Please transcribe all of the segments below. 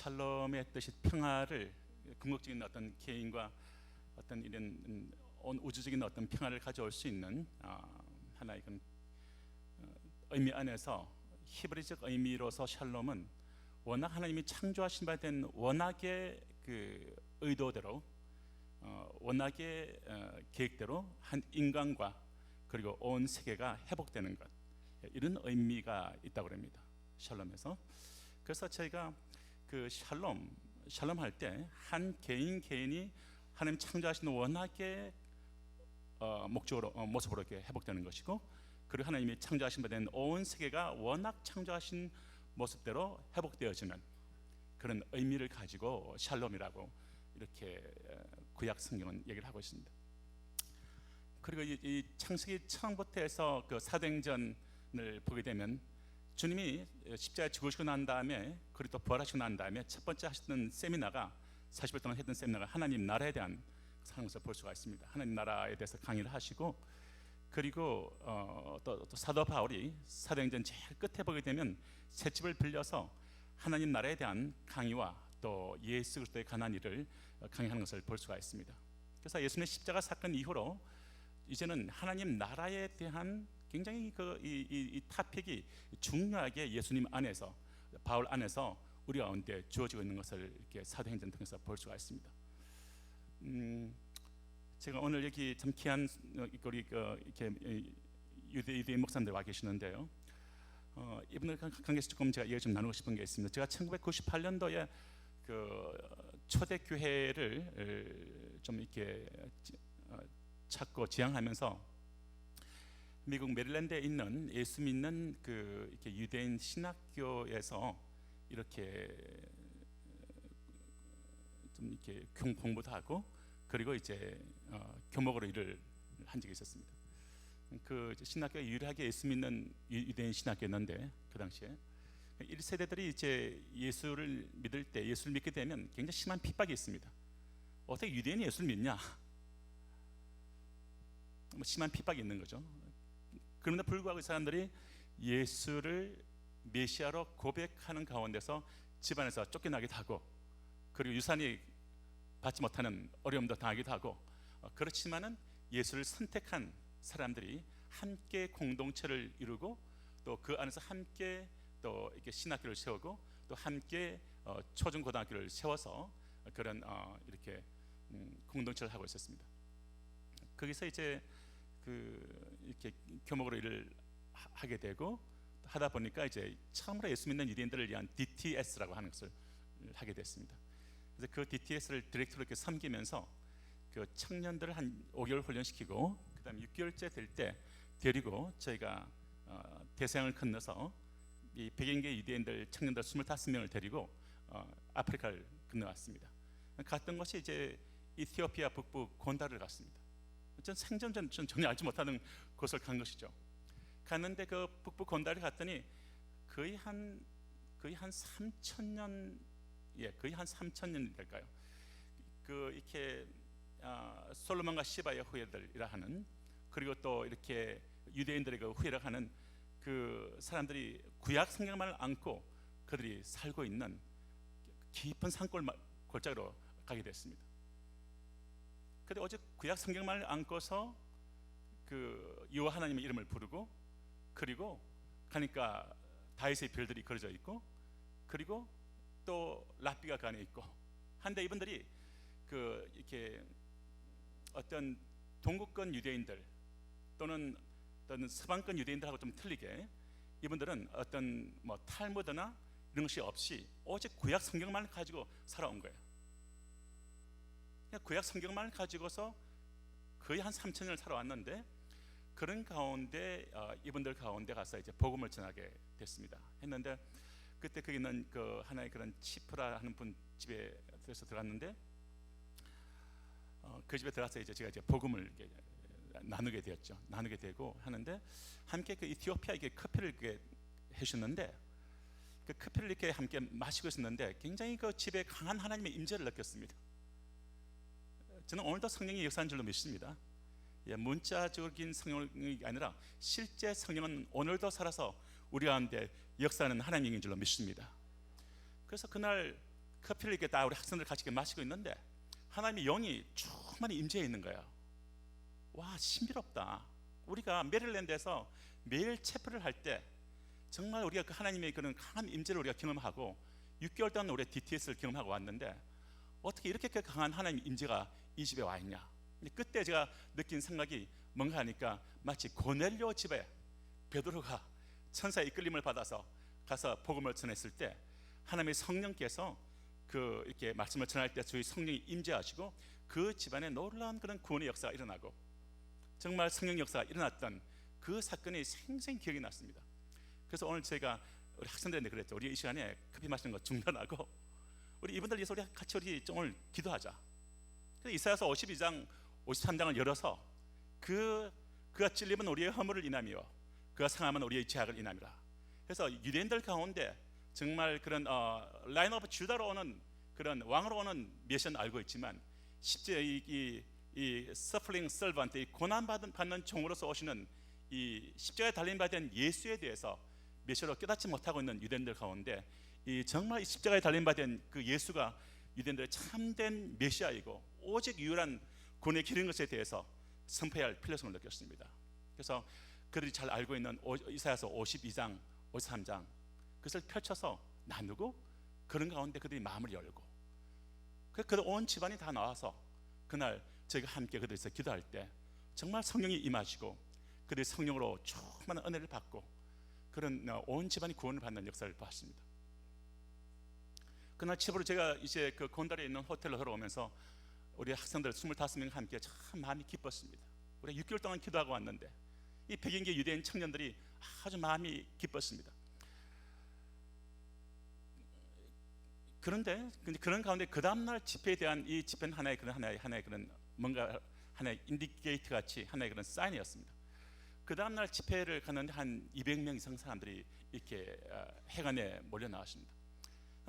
샬롬의 뜻이 평화를, 궁극적인 어떤 개인과 어떤 이런 온 우주적인 어떤 평화를 가져올 수 있는 하나의 그런 의미 안에서, 히브리적 의미로서 샬롬은 워낙 하나님이 창조하신 바 된 원학의 그 의도대로, 원학의 계획대로 한 인간과 그리고 온 세계가 회복되는 것, 이런 의미가 있다고 합니다, 샬롬에서. 그래서 저희가 그 샬롬 할 때 한 개인이 하나님 창조하신 원학의 목적으로, 모습으로 이렇게 회복되는 것이고, 그리고 하나님이 창조하신 바 된 온 세계가 원학 창조하신 모습대로 회복되어지는 그런 의미를 가지고 샬롬이라고 이렇게 구약 성경은 얘기를 하고 있습니다. 그리고 이 창세기 처음부터 해서 그 사도행전을 보게 되면 주님이 십자가에 죽으시고 난 다음에, 그리고 또 부활하시고 난 다음에 첫 번째 하셨던 세미나가, 40일 동안 했던 세미나가 하나님 나라에 대한 것을 볼 수가 있습니다. 하나님 나라에 대해서 강의를 하시고, 그리고 또 사도 바울이 사도행전 제일 끝에 보게 되면 셋집을 빌려서 하나님 나라에 대한 강의와 또 예수 그리스도에 관한 일을 강의하는 것을 볼 수가 있습니다. 그래서 예수님의 십자가 사건 이후로 이제는 하나님 나라에 대한 굉장히 이 토픽이 중요하게 예수님 안에서, 바울 안에서 우리 가운데 주어지고 있는 것을 이렇게 사도행전 통해서 볼 수가 있습니다. 제가 오늘 여기 참 귀한 우리 이렇게 유대인 목사님들 와 계시는데요. 이분들 관계에서 조금 제가 얘기 좀 나누고 싶은 게 있습니다. 제가 1998년도에 그 초대교회를 좀 이렇게 찾고 지향하면서 미국 메릴랜드에 있는 예수 믿는 그 이렇게 유대인 신학교에서 이렇게 좀 이렇게 공부도 하고, 그리고 이제 교목으로 일을 한 적이 있었습니다. 그 신학교가 유일하게 예수 믿는 유대인 신학교였는데, 그 당시에 1세대들이 이제 예수를 믿을 때, 예수를 믿게 되면 굉장히 심한 핍박이 있습니다. 어떻게 유대인이 예수를 믿냐? 심한 핍박이 있는 거죠. 그런데 불구하고 이 사람들이 예수를 메시아로 고백하는 가운데서 집안에서 쫓겨나기도 하고, 그리고 유산이 받지 못하는 어려움도 당하기도 하고, 그렇지만은 예수를 선택한 사람들이 함께 공동체를 이루고, 또 그 안에서 함께 또 이렇게 신학교를 세우고, 또 함께 초중고등학교를 세워서 그런 이렇게 공동체를 하고 있었습니다. 거기서 이제 이렇게 교목으로 일을 하게 되고, 하다 보니까 이제 처음으로 예수 믿는 유대인들을 위한 DTS라고 하는 것을 하게 됐습니다. 그래서 그 DTS를 디렉터로 이렇게 섬기면서 그 청년들을 한 5개월 훈련시키고, 그다음에 6개월째 될 때 데리고 저희가 대서양을 건너서 이 100인계 유대인들 청년들 25명을 데리고 아프리카를 건너왔습니다. 갔던 것이 이제 이티오피아 북부 곤다를 갔습니다. 전 생전 전혀 알지 못하는 곳을 간 것이죠. 갔는데 그 북부 곤다를 갔더니 거의 한 3,000년, 거의 한 3,000년이 될까요? 그 이렇게 솔로몬과 시바의 후예들이라 하는, 그리고 또 이렇게 유대인들의 그 후예라 하는 그 사람들이 구약 성경만을 안고 그들이 살고 있는 깊은 산골 골짜기로 가게 됐습니다. 근데 어제 구약 성경만을 안고서 그 여호와 하나님의 이름을 부르고, 그리고 가니까 다윗의 별들이 그려져 있고, 그리고 또 랍비가 그 안에 있고 한데, 이분들이 그 이렇게 어떤 동구권 유대인들 또는 서방권 유대인들하고 좀 틀리게, 이분들은 어떤 뭐 탈무드나 이런 것이 없이 오직 구약 성경만을 가지고 살아온 거예요. 구약 성경만을 가지고서 거의 한 3,000년을 살아왔는데, 그런 가운데 이분들 가운데 가서 이제 복음을 전하게 됐습니다. 했는데 그때 거기 있는 그 하나의 그런 치프라 하는 분 집에 들어갔는데, 그 집에 들어가서 이제 제가 복음을 나누게 되었죠. 나누게 되고 하는데, 함께 그 이티오피아에게 커피를 이렇게 해주셨는데, 그 커피를 이렇게 함께 마시고 있었는데 굉장히 그 집에 강한 하나님의 임재를 느꼈습니다. 저는 오늘도 성령이 역사한 줄로 믿습니다. 문자적인 성령이 아니라 실제 성령은 오늘도 살아서 우리 가운데 역사하는 하나님인 줄로 믿습니다. 그래서 그날 커피를 이렇게 다 우리 학생들 같이 이렇게 마시고 있는데 하나님의 영이 충만히 임재해 있는 거예요. 와, 신비롭다. 우리가 메릴랜드에서 매일 체프를 할 때 정말 우리가 그 하나님의 그런 강한 임재를 우리가 경험하고 6개월 동안 우리가 DTS를 경험하고 왔는데 어떻게 이렇게 강한 하나님의 임재가 이 집에 와 있냐. 그때 제가 느낀 생각이 뭔가 하니까 마치 고넬료 집에 베드로가 천사의 이끌림을 받아서 가서 복음을 전했을 때 하나님의 성령께서 그 이렇게 말씀을 전할 때 저희 성령이 임재하시고 그 집안에 놀라운 그런 구원의 역사가 일어나고 정말 성령 역사가 일어났던 그 사건이 생생히 기억이 났습니다. 그래서 오늘 제가 우리 학생들한테 그랬죠. 우리 이 시간에 커피 마시는 거 중단하고 우리 이분들 위해서 우리 같이 우리 좀 오늘 기도하자. 그래서 이사야서 52장 53장을 열어서 그가 찔림은 우리의 허물을 인함이요 그가 상함은 우리의 죄악을 인함이라. 그래서 유대인들 가운데 정말 그런 라인 오브 주다로 오는 그런 왕으로 오는 메시아는 알고 있지만 십자가 이 서플링 설번트, 이 고난받는 종으로서 오시는 이 십자가에 달림받은 예수에 대해서 메시아로 깨닫지 못하고 있는 유대인들 가운데 이 정말 이 십자가에 달림받은 그 예수가 유대인들의 참된 메시아이고 오직 유일한 구원의 길인 것에 대해서 선포해야 할 필요성을 느꼈습니다. 그래서 그들이 잘 알고 있는 이사야서 52장, 53장 그것을 펼쳐서 나누고 그런 가운데 그들이 마음을 열고 그들 온 집안이 다 나와서 그날 저희가 함께 그들에서 기도할 때 정말 성령이 임하시고 그들이 성령으로 충만한 은혜를 받고 그런 온 집안이 구원을 받는 역사를 봤습니다. 그날 집으로 제가 이제 그 곤달에 있는 호텔로 돌아오면서 우리 학생들 25명 함께 참 마음이 기뻤습니다. 우리 6개월 동안 기도하고 왔는데 이 100인계 유대인 청년들이 아주 마음이 기뻤습니다. 그런데 그런 가운데 그 다음날 집회에 대한 이 집회는 하나의 그런 뭔가 하나의 인디케이터 같이 하나의 그런 사인이었습니다. 그 다음날 집회를 가는데 한 200명 이상 사람들이 이렇게 해관에 몰려 나왔습니다.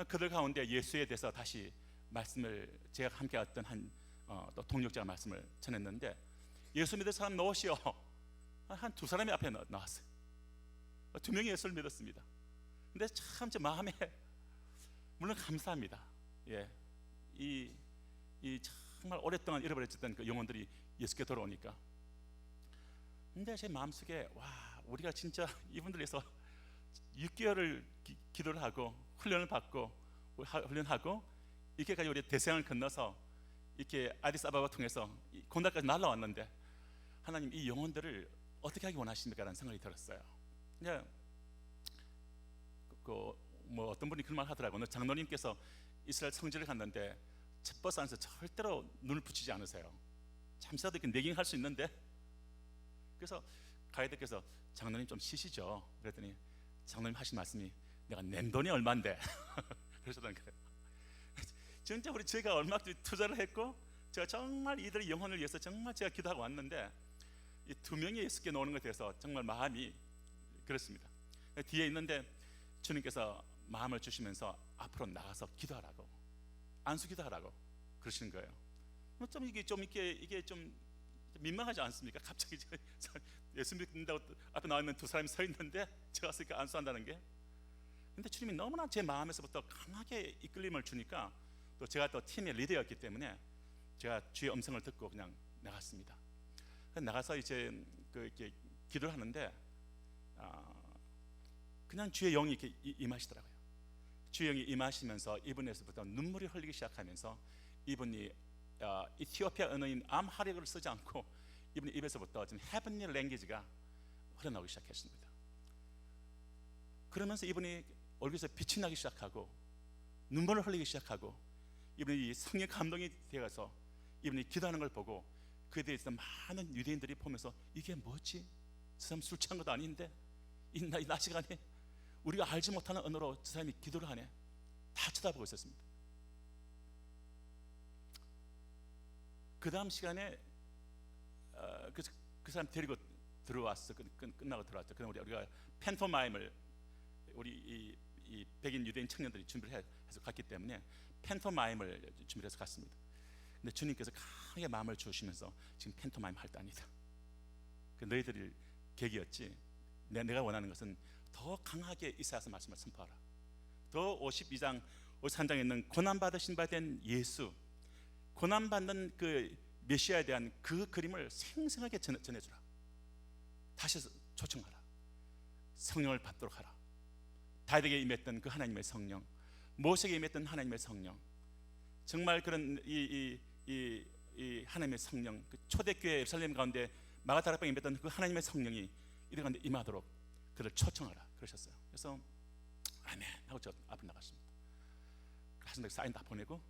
그들 가운데 예수에 대해서 다시 말씀을 제가 함께 왔던 또 동역자가 말씀을 전했는데 예수 믿을 사람 나오시오. 한 두 사람이 앞에 나왔어요. 2명이 예수를 믿었습니다. 근데 참 제 마음에 물론 감사합니다. 예, 이 정말 오랫동안 잃어버렸던 그 영혼들이 예수께 돌아오니까. 근데 제 마음속에 와, 우리가 진짜 이분들 위해서 6개월을 기도를 하고 훈련을 받고 훈련하고 이렇게까지 우리 대서양을 건너서 이렇게 아디스아바바 통해서 곤달까지 날아왔는데 하나님 이 영혼들을 어떻게 하기 원하십니까? 라는 생각이 들었어요. 그냥 뭐 어떤 분이 그런 말 하더라고요. 장로님께서 이스라엘 성지를 갔는데 첫 버스 안에서 절대로 눈을 붙이지 않으세요. 잠시라도 이렇게 내깅할 수 있는데 그래서 가이드께서 장로님 좀 쉬시죠. 그랬더니 장로님 하신 말씀이 내가 낸 돈이 얼만데 그러셨던 거예요. 진짜 제가 얼마큼 투자를 했고 제가 정말 이들의 영혼을 위해서 정말 제가 기도하고 왔는데 이 2명이 예수께 나오는 것에 대해서 정말 마음이 그렇습니다. 뒤에 있는데 주님께서 마음을 주시면서 앞으로 나가서 기도하라고 안수 기도하라고 그러시는 거예요. 이게 좀 민망하지 않습니까? 갑자기 예수 믿는다고 앞에 나와 있는 2 사람이 서 있는데 제가 왔으니까 안수한다는 게. 근데 주님이 너무나 제 마음에서부터 강하게 이끌림을 주니까 또 제가 또 팀의 리더였기 때문에 제가 주의 음성을 듣고 그냥 나갔습니다. 나가서 이제 이렇게 기도를 하는데 그냥 주의 영이 이렇게 임하시더라고요. 주의 영이 임하시면서 이분에서부터 눈물이 흘리기 시작하면서 이분이 이티오피아 언어인 암하릭을 쓰지 않고 이분의 입에서부터 좀 헤븐리 랭귀지가 흘러나오기 시작했습니다. 그러면서 이분이 얼굴에서 빛이 나기 시작하고 눈물을 흘리기 시작하고 이분이 성령 감동이 되어서 이분이 기도하는 걸 보고 그에 대해서 많은 유대인들이 보면서 이게 뭐지? 저 사람 술 취한 것도 아닌데 이 낮 시간에 우리가 알지 못하는 언어로 저 사람이 기도를 하네. 다 쳐다보고 있었습니다. 그 다음 시간에 그 사람 데리고 들어왔어. 끝나고 들어왔죠. 그럼 우리가 팬토마임을 우리 이 백인 유대인 청년들이 준비를 해서 갔기 때문에 팬토마임을 준비해서 갔습니다. 근데 주님께서 강하게 마음을 주시면서 지금 팬토마임 할 때 아니다. 너희들이 계기였지. 내가 원하는 것은 더 강하게 이사야서 말씀을 선포하라. 더 52장 오산장에 있는 고난 받으신 바 된 예수, 고난 받는 그 메시아에 대한 그 그림을 생생하게 전해주라. 다시 초청하라. 성령을 받도록 하라. 다윗에게 임했던 그 하나님의 성령, 모세에게 임했던 하나님의 성령, 정말 그런 이 하나님의 성령, 그 초대교회 예루살렘 가운데 마가다락방에 임했던 그 하나님의 성령이 이들 가운데 임하도록 그를 초청하라 그러셨어요. 그래서 아멘 하고 저 앞으로 나갔습니다. 하신다고 사인 다 보내고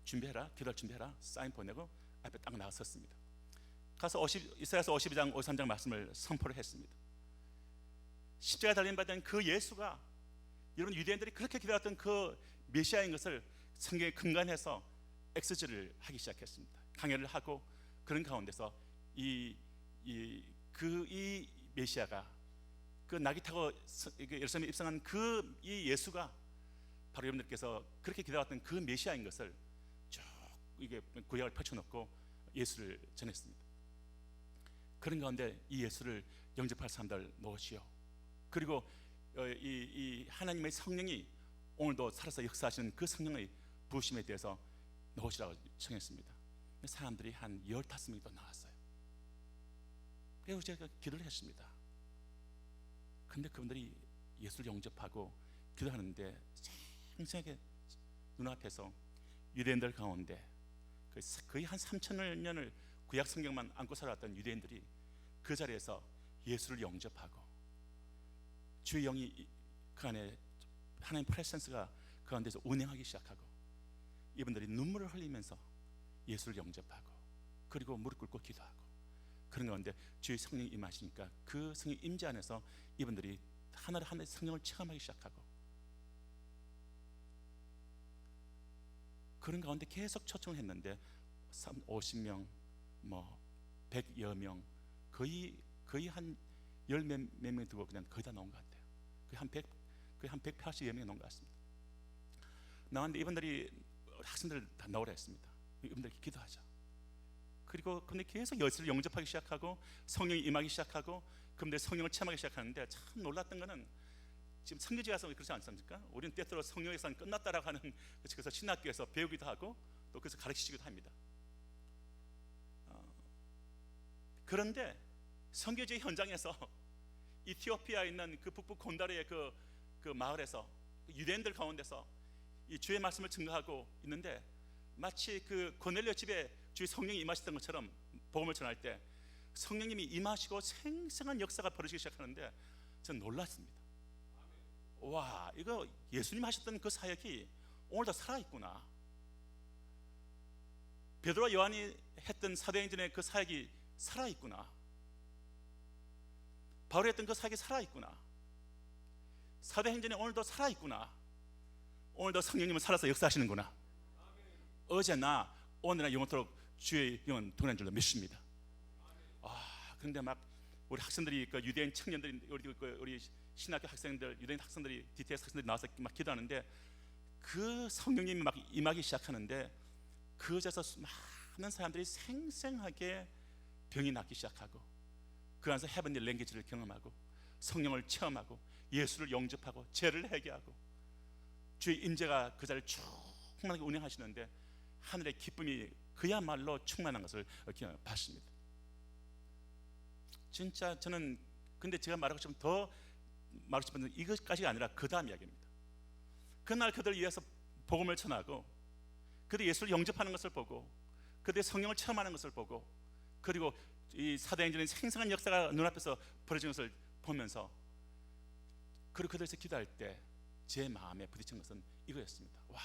준비해라, 기도할 준비해라, 사인 보내고 앞에 딱 나갔었습니다. 가서 이사야서 52장 53장 말씀을 선포를 했습니다. 십자가에 달림받은 그 예수가 여러분 유대인들이 그렇게 기다렸던 그 메시아인 것을 성경에 근간해서 엑스지를 하기 시작했습니다. 강해를 하고 그런 가운데서 이 메시아가 그 나귀 타고 예루살렘에 입성한 그 이 예수가 바로 여러분들께서 그렇게 기다렸던 그 메시아인 것을 쭉 이게 구약을 펼쳐놓고 예수를 전했습니다. 그런 가운데 이 예수를 영접할 사람들 놓으시오. 그리고 이 하나님의 성령이 오늘도 살아서 역사하시는 그 성령의 부으심에 대해서 놓으시라고 청했습니다. 사람들이 한 15명이 또 나왔어요. 그래서 제가 기도를 했습니다. 근데 그분들이 예수를 영접하고 기도하는데 생생하게 눈앞에서 유대인들 가운데 거의 한 3,000년을 구약 성경만 안고 살아왔던 유대인들이 그 자리에서 예수를 영접하고 주의 영이 그 안에 하나님 프레센스가 그 가운데서 운행하기 시작하고 이분들이 눈물을 흘리면서 예수를 영접하고 그리고 무릎 꿇고 기도하고 그런 가운데 주의 성령이 임하시니까 그 성령 임재 안에서 이분들이 하나의 성령을 체험하기 시작하고 그런 가운데 계속 초청을 했는데 50명, 뭐 100여 명, 거의 한 열 몇 명 두고 그냥 거의 다 나온 것 같아요. 거의 한 180여 명이 나온 것 같습니다. 나왔는데 이분들이 학생들 다 나오라 했습니다. 이분들이 기도하자. 그리고 근데 계속 예수를 영접하기 시작하고 성령이 임하기 시작하고 그런데 성령을 체험하기 시작하는데 참 놀랐던 거는 지금 성교지 가서 그렇지 않습니까? 우리는 때때로 성령에서는 끝났다라고 하는 그래서 신학교에서 배우기도 하고 또 그래서 가르치기도 합니다. 그런데 성교지 현장에서 이티오피아에 있는 그 북부 곤다르의 그 마을에서 유대인들 가운데서 이 주의 말씀을 증거하고 있는데 마치 그 고넬료 집에 주의 성령이 임하셨던 것처럼 복음을 전할 때 성령님이 임하시고 생생한 역사가 벌어지기 시작하는데 저는 놀랐습니다. 와, 이거 예수님 하셨던 그 사역이 오늘도 살아있구나. 베드로와 요한이 했던 사도행전의 그 사역이 살아있구나. 바울이 했던 그 사역이 살아있구나. 사도행전이 오늘도 살아있구나. 오늘도 성령님은 살아서 역사하시는구나. 어제나 오늘나 영원토록 주의 영은 동일한 줄로 믿습니다. 그런데 막 우리 학생들이 그 유대인 청년들이 우리 신학교 학생들, 유대인 학생들이 DTS 학생들이 나와서 막 기도하는데 그 성령님이 막 임하기 시작하는데 그 자리에서 많은 사람들이 생생하게 병이 낫기 시작하고 그 안에서 헤븐리 랭귀지를 경험하고 성령을 체험하고 예수를 영접하고 죄를 회개하고 주의 임재가 그 자리를 충만하게 운행하시는데 하늘의 기쁨이 그야말로 충만한 것을 봤습니다. 진짜 저는 근데 제가 말하고 싶은 더 말하고 싶은 이것까지가 아니라 그 다음 이야기입니다. 그날 그들을 위해서 복음을 전하고 그들이 예수를 영접하는 것을 보고 그들이 성령을 체험하는 것을 보고 그리고 이 사도행전의 생생한 역사가 눈앞에서 벌어지는 것을 보면서 그리고 그들에서 기도할 때 제 마음에 부딪힌 것은 이거였습니다. 와,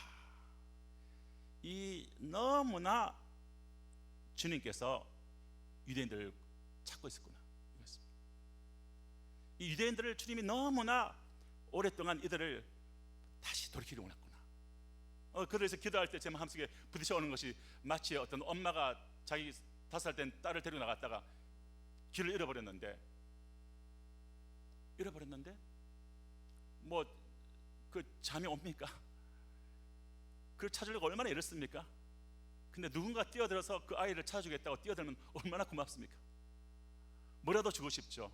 이 너무나 주님께서 유대인들을 찾고 있었구나. 이거였습니다. 이 유대인들을 주님이 너무나 오랫동안 이들을 다시 돌이키려 원했구나. 그래서 기도할 때 제 마음속에 부딪혀오는 것이 마치 어떤 엄마가 자기 5살 된 딸을 데리고 나갔다가 길을 잃어버렸는데 뭐 그 잠이 옵니까? 그를 찾으려고 얼마나 애썼습니까? 근데 누군가 뛰어들어서 그 아이를 찾아주겠다고 뛰어들면 얼마나 고맙습니까? 뭐라도 주고 싶죠.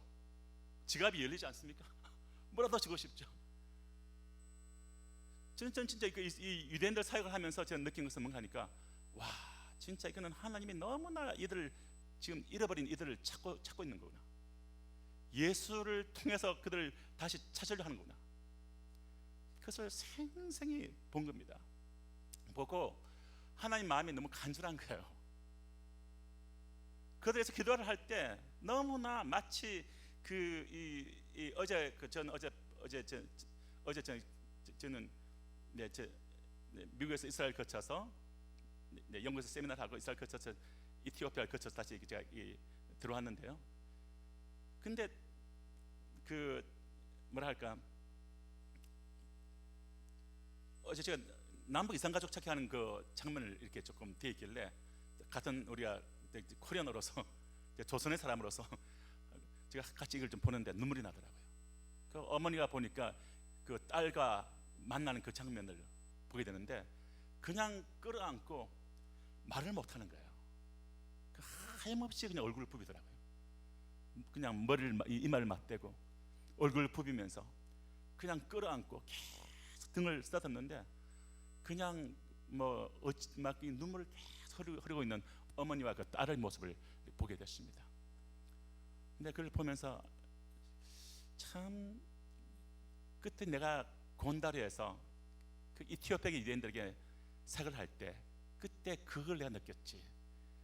지갑이 열리지 않습니까? 뭐라도 주고 싶죠. 저는 진짜 이 유대인들 사역을 하면서 제가 느낀 것은 뭔가 하니까, 와, 진짜 이거는 하나님이 너무나 이들을 지금 잃어버린 이들을 찾고 있는 거구나. 예수를 통해서 그들을 다시 찾으려 하는 거구나. 그것을 생생히 본 겁니다. 보고 하나님 마음이 너무 간절한 거예요. 그들에서 기도를 할 때 너무나 마치 저는 미국에서 이스라엘 거쳐서, 영국에서 세미나를 하고 이스라엘 거쳐서 이티오피아를 거쳐서 다시 제가 들어왔는데요. 근데 어제 제가 남북 이산가족 찾기하는 그 장면을 이렇게 조금 돼 있길래, 같은 우리가 코리안으로서 조선의 사람으로서 제가 같이 이걸 좀 보는데 눈물이 나더라고요. 그 어머니가 보니까 그 딸과 만나는 그 장면을 보게 되는데 그냥 끌어안고 말을 못하는 거예요. 하염없이 그냥 얼굴을 부비더라고요. 그냥 이마를 맞대고 얼굴을 부비면서 그냥 끌어안고 계속 등을 쓰다듬는데, 그냥 막 눈물을 계속 흐르고 있는 어머니와 그 딸의 모습을 보게 됐습니다. 근데 그걸 보면서 참, 그때 내가 곤다리에서 그 이티오피아 유대인들에게 사역을 할 때 그때 그걸 내가 느꼈지.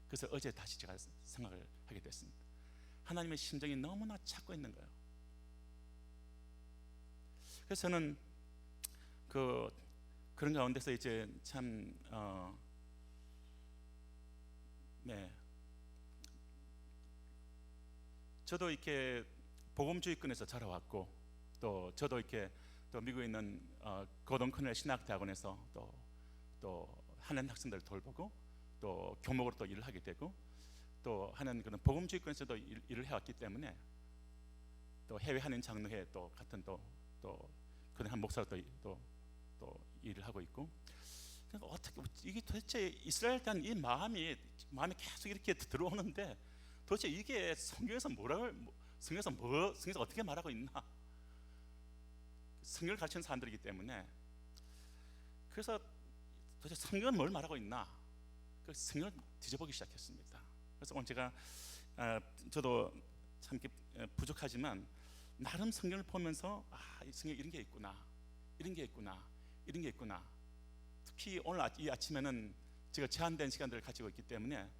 그래서 어제 다시 제가 생각을 하게 됐습니다. 하나님의 심정이 너무나 찾고 있는 거예요. 그래서 저는 그런 가운데서 이제 참 저도 이렇게 복음주의권에서 자라왔고, 또 저도 이렇게 또 미국에 있는 고등 커넬 신학대학원에서 또 하는 학생들을 돌보고 또 교목으로 또 일을 하게 되고, 또 하는 그런 복음주의권에서도 일을 해왔기 때문에, 또 해외 한인 장로회 또 같은 또 그런 한 목사로 또 일을 하고 있고, 그러니까 어떻게 이게 도대체 이스라엘 대한 이 마음이 계속 이렇게 들어오는데, 도대체 이게 성경에서 성경에서 어떻게 말하고 있나? 성경을 가르치는 사람들이기 때문에, 그래서 도대체 성경은 뭘 말하고 있나? 그래서 성경을 뒤져보기 시작했습니다. 그래서 오늘 제가 저도 참 부족하지만 나름 성경을 보면서 이 성경에 이런 게 있구나, 이런 게 있구나, 이런 게 있구나. 특히 오늘 이 아침에는 제가 제한된 시간들을 가지고 있기 때문에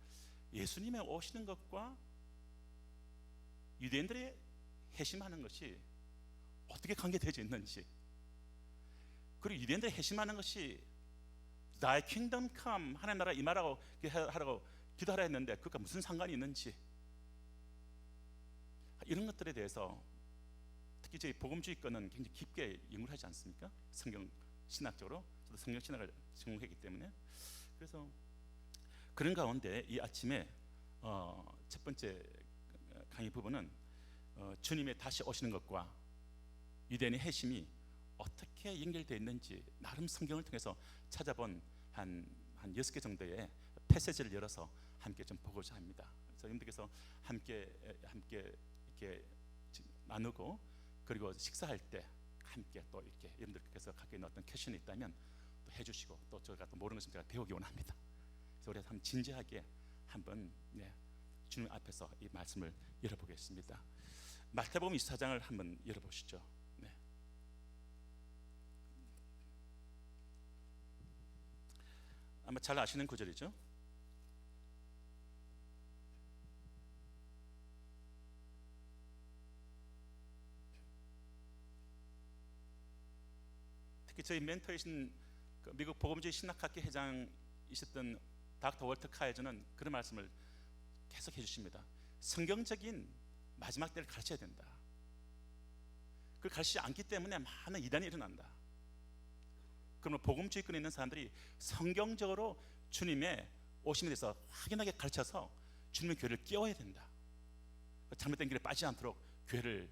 예수님의 오시는 것과 유대인들의 회심하는 것이 어떻게 관계되어 있는지, 그리고 유대인들이 회심하는 것이 나의 킹덤 컴, 하나님 나라 임하라고 기도하라 했는데 그것과 무슨 상관이 있는지, 이런 것들에 대해서 특히 저희 복음주의권은 굉장히 깊게 연구를 하지 않습니까? 성경 신학적으로. 저도 성경 신학을 전공했기 때문에. 그래서 그런 가운데 이 아침에 첫 번째 강의 부분은 주님의 다시 오시는 것과 유대인의 회심이 어떻게 연결되어 있는지 나름 성경을 통해서 찾아본 한 6개 정도의 패시지를 열어서 함께 좀 보고자 합니다. 그래서 여러분들께서 함께 이렇게 나누고, 그리고 식사할 때 함께 또 이렇게 여러분들께서 갖고 있는 어떤 퀘션이 있다면 또 해주시고, 또 저희가 또 모르는 것을 제가 배우기 원합니다. 그래서 우리가 한번 진지하게 한번 주님 앞에서 이 말씀을 열어보겠습니다. 마태복음 24장을 한번 열어보시죠. 아마 잘 아시는 구절이죠. 특히 저희 멘토이신 미국 복음주의 신학학회 회장이셨던 닥터 월터 카이저는 그런 말씀을 계속 해주십니다. 성경적인 마지막 때를 가르쳐야 된다. 그걸 가르치지 않기 때문에 많은 이단이 일어난다. 그러면 복음주의권에 있는 사람들이 성경적으로 주님의 오심에 대해서 확연하게 가르쳐서 주님의 교회를 깨워야 된다. 잘못된 길에 빠지지 않도록 교회를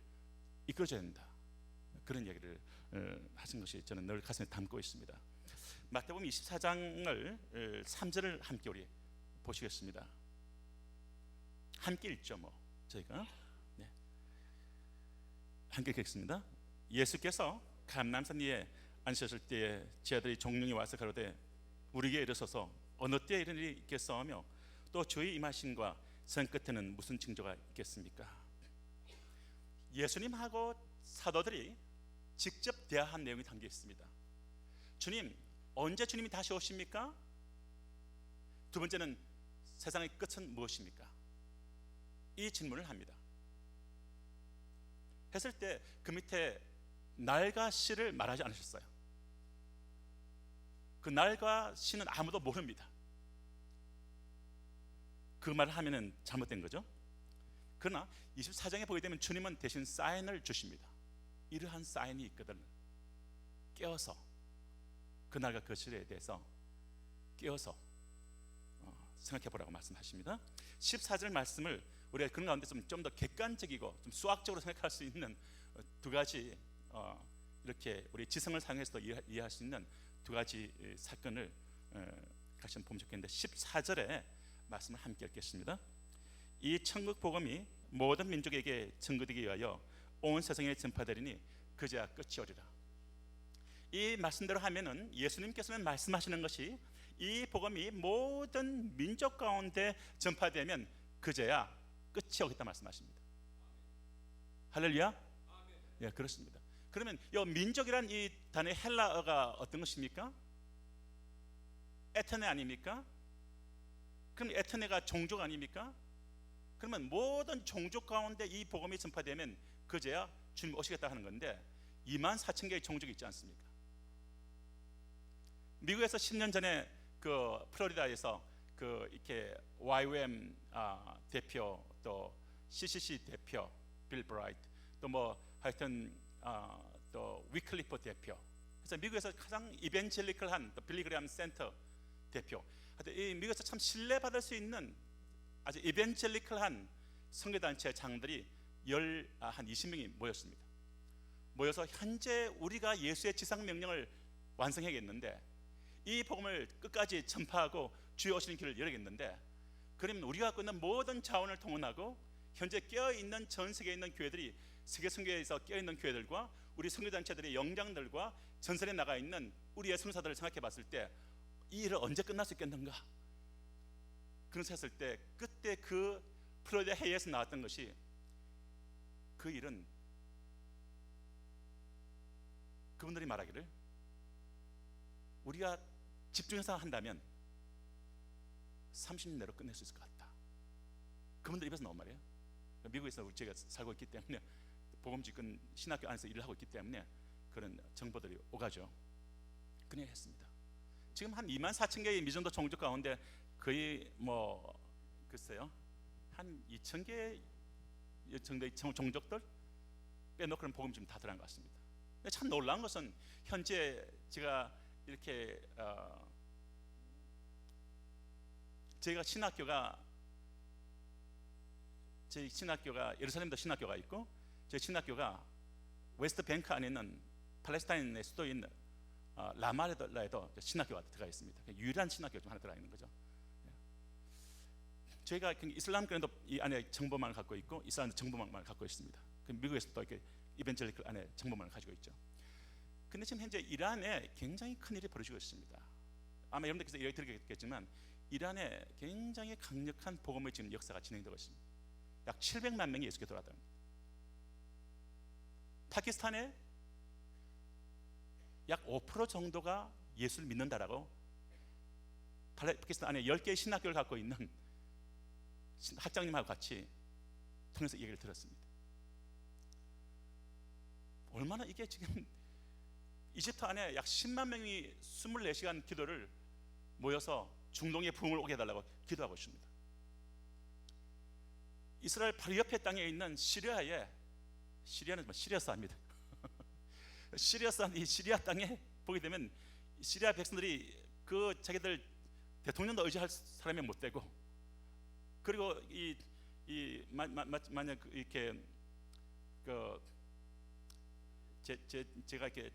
이끌어줘야 된다. 그런 얘기를 하신 것이 저는 늘 가슴에 담고 있습니다. 마태복음 24장을 3절을 함께 우리 보시겠습니다. 함께 읽죠. 저희가 함께 읽겠습니다. 예수께서 감람산 위에 앉으셨을 때에 제 아들이 종룡이 와서 가로되 우리에게 이르소서 어느 때에 이런 일이 있겠사오며 또 주의 임하심과 선 끝에는 무슨 징조가 있겠습니까? 예수님하고 사도들이 직접 대화한 내용이 담겨 있습니다. 주님, 언제 주님이 다시 오십니까? 두 번째는 세상의 끝은 무엇입니까? 이 질문을 합니다. 했을 때 그 밑에 날과 시를 말하지 않으셨어요. 그 날과 시는 아무도 모릅니다. 그 말을 하면은 잘못된 거죠. 그러나 24장에 보게 되면 주님은 대신 사인을 주십니다. 이러한 사인이 있거든. 깨어서 그 날과 그 시에 대해서 깨어서 생각해 보라고 말씀하십니다. 14절 말씀을 우리가 그런 가운데 좀 더 객관적이고 좀 수학적으로 생각할 수 있는 두 가지 이렇게 우리 지성을 사용해서 이해할 수 있는 두 가지 사건을 같이 보면 좋겠는데 14절에 말씀을 함께 읽겠습니다. 이 천국 복음이 모든 민족에게 전거되기 위하여 온 세상에 전파되리니 그제야 끝이 오리라. 이 말씀대로 하면은 예수님께서는 말씀하시는 것이 이 복음이 모든 민족 가운데 전파되면 그제야 끝이 오겠다 말씀하십니다. 할렐루야. 예, 그렇습니다. 그러면 이 민족이란 이 단어의 헬라어가 어떤 것입니까? 에테네 아닙니까? 그럼 에테네가 종족 아닙니까? 그러면 모든 종족 가운데 이 복음이 전파되면 그제야 주님 오시겠다 하는 건데 24,000개의 종족이 있지 않습니까? 미국에서 10년 전에 그 플로리다에서 그 이렇게 YWAM 대표 또 CCC 대표 빌 브라이트 또 뭐 하여튼 또 위클리프 대표 그래서 미국에서 가장 이벤젤리컬한 빌리그램 센터 대표 하여튼 이 미국에서 참 신뢰받을 수 있는 아주 이벤젤리컬한 선교단체 장들이 한 20명이 모였습니다. 모여서 현재 우리가 예수의 지상명령을 완성해야겠는데 이 복음을 끝까지 전파하고 주의 오시는 길을 열어야겠는데 그러면 우리가 갖고 있는 모든 자원을 동원하고 현재 깨어있는 전 세계에 있는 교회들이 세계 선교회에서 깨어있는 교회들과 우리 선교단체들의 영장들과 전선에 나가 있는 우리의 선교사들을 생각해 봤을 때 이 일을 언제 끝날 수 있겠는가 그런 생각했을 때 그때 그 플로리다 회의에서 나왔던 것이 그 일은 그분들이 말하기를 우리가 집중해서 한다면 30년 내로 끝낼 수 있을 것 같다. 그분들 입에서 나온 말이에요. 미국에서 제가 살고 있기 때문에 복음직근 신학교 안에서 일을 하고 있기 때문에 그런 정보들이 오가죠. 그냥 했습니다. 지금 한 24,000개의 미전도 종족 가운데 거의 뭐 글쎄요 한 2,000개 정도의 종족들 빼놓고는 복음 좀 다 들어간 것 같습니다. 참 놀라운 것은 현재 제가 이렇게 저희가 저희 신학교가 예루살렘도 신학교가 있고 저희 신학교가 웨스트 뱅크 안에 있는 팔레스타인의 수도인 라말라에도 신학교가 들어가 있습니다. 유일한 신학교 중 하나 들어가 있는 거죠. 저희가 이슬람 교회도 이 안에 정보망을 갖고 있고 이슬람도 정보망을 갖고 있습니다. 미국에서도 이렇게 이벤젤리컬 안에 정보망을 가지고 있죠. 근데 지금 현재 이란에 굉장히 큰 일이 벌어지고 있습니다. 아마 여러분들께서 이야기 들었겠지만 이란에 굉장히 강력한 복음의 지금 역사가 진행되고 있습니다. 약 700만 명이 예수께 돌아다닙니다. 파키스탄에 약 5% 정도가 예수를 믿는다라고 파키스탄 안에 10개의 신학교를 갖고 있는 학장님하고 같이 통해서 얘기를 들었습니다. 얼마나 이게 지금 이집트 안에 약 10만 명이 24시간 기도를 모여서 중동의 부흥을 오게 해달라고 기도하고 있습니다. 이스라엘 바로 옆에 땅에 있는 시리아는 시리아사입니다. 시리아산 이 시리아 땅에 보게 되면 시리아 백성들이 그 자기들 대통령도 의지할 사람이 못 되고 그리고 만약 이렇게 제가 이렇게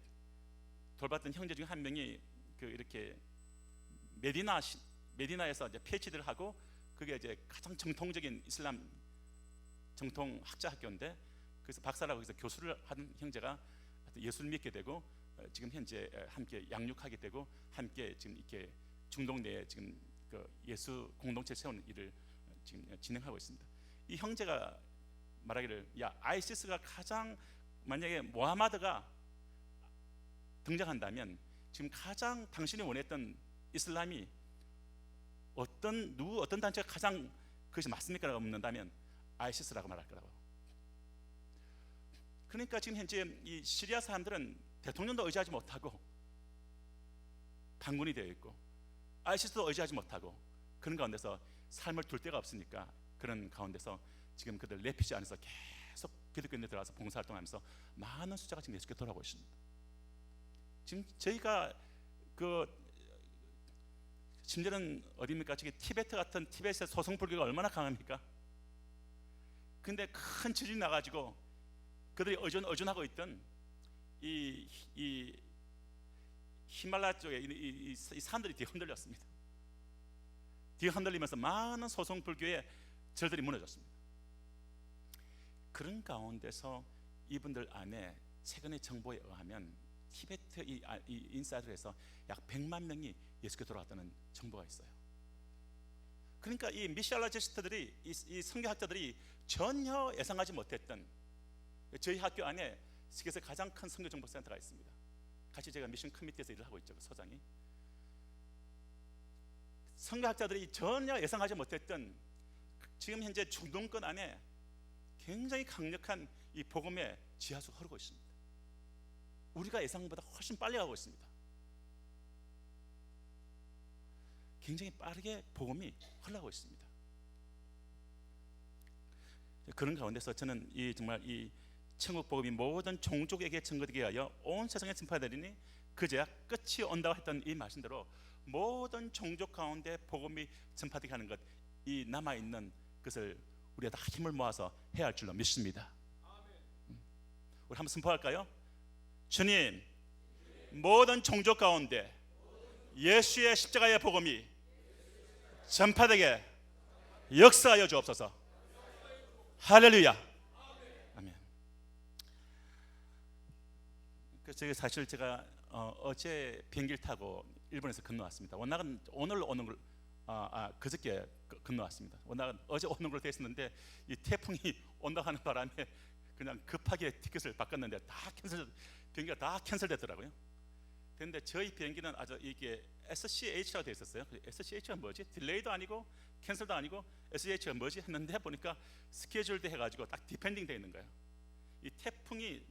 돌봤던 형제 중에 한 명이 이렇게 메디나에서 이제 PhD를 하고 그게 이제 가장 정통적인 이슬람 정통 학자 학교인데 그래서 박사라고 해서 교수를 하는 형제가 예수를 믿게 되고 지금 현재 함께 양육하게 되고 함께 지금 이렇게 중동 내에 지금 그 예수 공동체 세우는 일을 지금 진행하고 있습니다. 이 형제가 말하기를, 야, 아이시스가 가장, 만약에 모하마드가 등장한다면 지금 가장 당신이 원했던 이슬람이 어떤 단체가 가장 그것이 맞습니까? 라고 묻는다면 아이시스라고 말할 거라고. 그러니까 지금 현재 이 시리아 사람들은 대통령도 의지하지 못하고 반군이 되어 있고 아이시스도 의지하지 못하고 그런 가운데서 삶을 둘 데가 없으니까 그런 가운데서 지금 그들 레피지 안에서 계속 기독교인들 들어와서 봉사활동하면서 많은 숫자가 지금 예수께 돌아오고 있습니다. 지금 저희가 그 심지어는 어디입니까? 지금 티베트 같은 티베트의 소성불교가 얼마나 강합니까? 근데 큰 지진이 나가지고 그들이 의존하고 있던 이 히말라야 쪽에 이 산들이 뒤에 흔들렸습니다. 뒤에 흔들리면서 많은 소성불교의 절들이 무너졌습니다. 그런 가운데서 이분들 안에 최근의 정보에 의하면 티베트 이 인사이드에서 약 100만 명이 예수께 돌아왔다는 정보가 있어요. 그러니까 이 미시올로지스트들이 이 선교학자들이 전혀 예상하지 못했던, 저희 학교 안에 세계에서 가장 큰 선교정보센터가 있습니다. 같이 제가 미션 커미티에서 일을 하고 있죠. 그 소장이. 선교학자들이 전혀 예상하지 못했던 지금 현재 중동권 안에 굉장히 강력한 이 복음의 지하수가 흐르고 있습니다. 우리가 예상보다 훨씬 빨리 가고 있습니다. 굉장히 빠르게 복음이 흘러가고 있습니다. 그런 가운데서 저는 정말 이 천국 복음이 모든 종족에게 전거되게 하여 온 세상에 전파되리니 그제야 끝이 온다고 했던 이 말씀대로 모든 종족 가운데 복음이 전파되게 하는 것, 이 남아있는 것을 우리가 다 힘을 모아서 해야 할 줄로 믿습니다. 우리 한번 선포할까요? 주님, 모든 종족 가운데 예수의 십자가의 복음이 전파되게 역사하여 주옵소서. 할렐루야. 아멘. 그래서 사실 제가 어제 비행기를 타고 일본에서 건너왔습니다. 원학은 오늘 오는 걸 그저께 건너왔습니다. 원학은 어제 오는 걸로 돼 있었는데 이 태풍이 온다고 하는 바람에 그냥 급하게 티켓을 바꿨는데 비행기가 다 캔슬됐더라고요. 그런데 저희 비행기는 아주 이게 SCH라고 되어 있었어요. SCH가 뭐지? 딜레이도 아니고 캔슬도 아니고 SCH가 뭐지? 했는데 보니까 스케줄도 해가지고 딱 디펜딩 되어 있는 거예요. 이 태풍이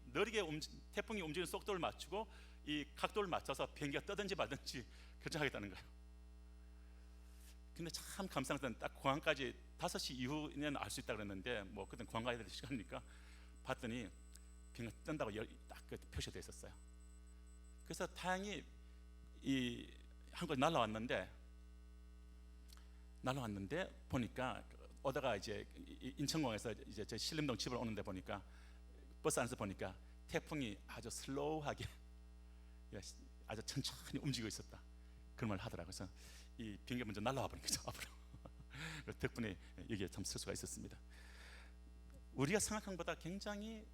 태풍이 움직이는 속도를 맞추고 이 각도를 맞춰서 비행기가 떠든지 말든지 결정하겠다는 거예요. 근데 참 감사합니다. 딱 공항까지 5시 이후에는 알 수 있다 그랬는데 뭐 그때 공항 가야 될 시간이니까 봤더니 비행기가 뜬다고 딱 표시되어 있었어요. 그래서 다행히 이 한국에 날라왔는데 보니까 오다가 이제 인천공항에서 이제 저 신림동 집을 오는데 보니까 버스 안에서 보니까 태풍이 아주 슬로우하게 아주 천천히 움직이고 있었다, 그런 말 하더라고요. 그래서 이 비행기 먼저 날라와 버린 거죠, 앞으로. 덕분에 여기에 참 쓸 수가 있었습니다. 우리가 생각한 것보다 굉장히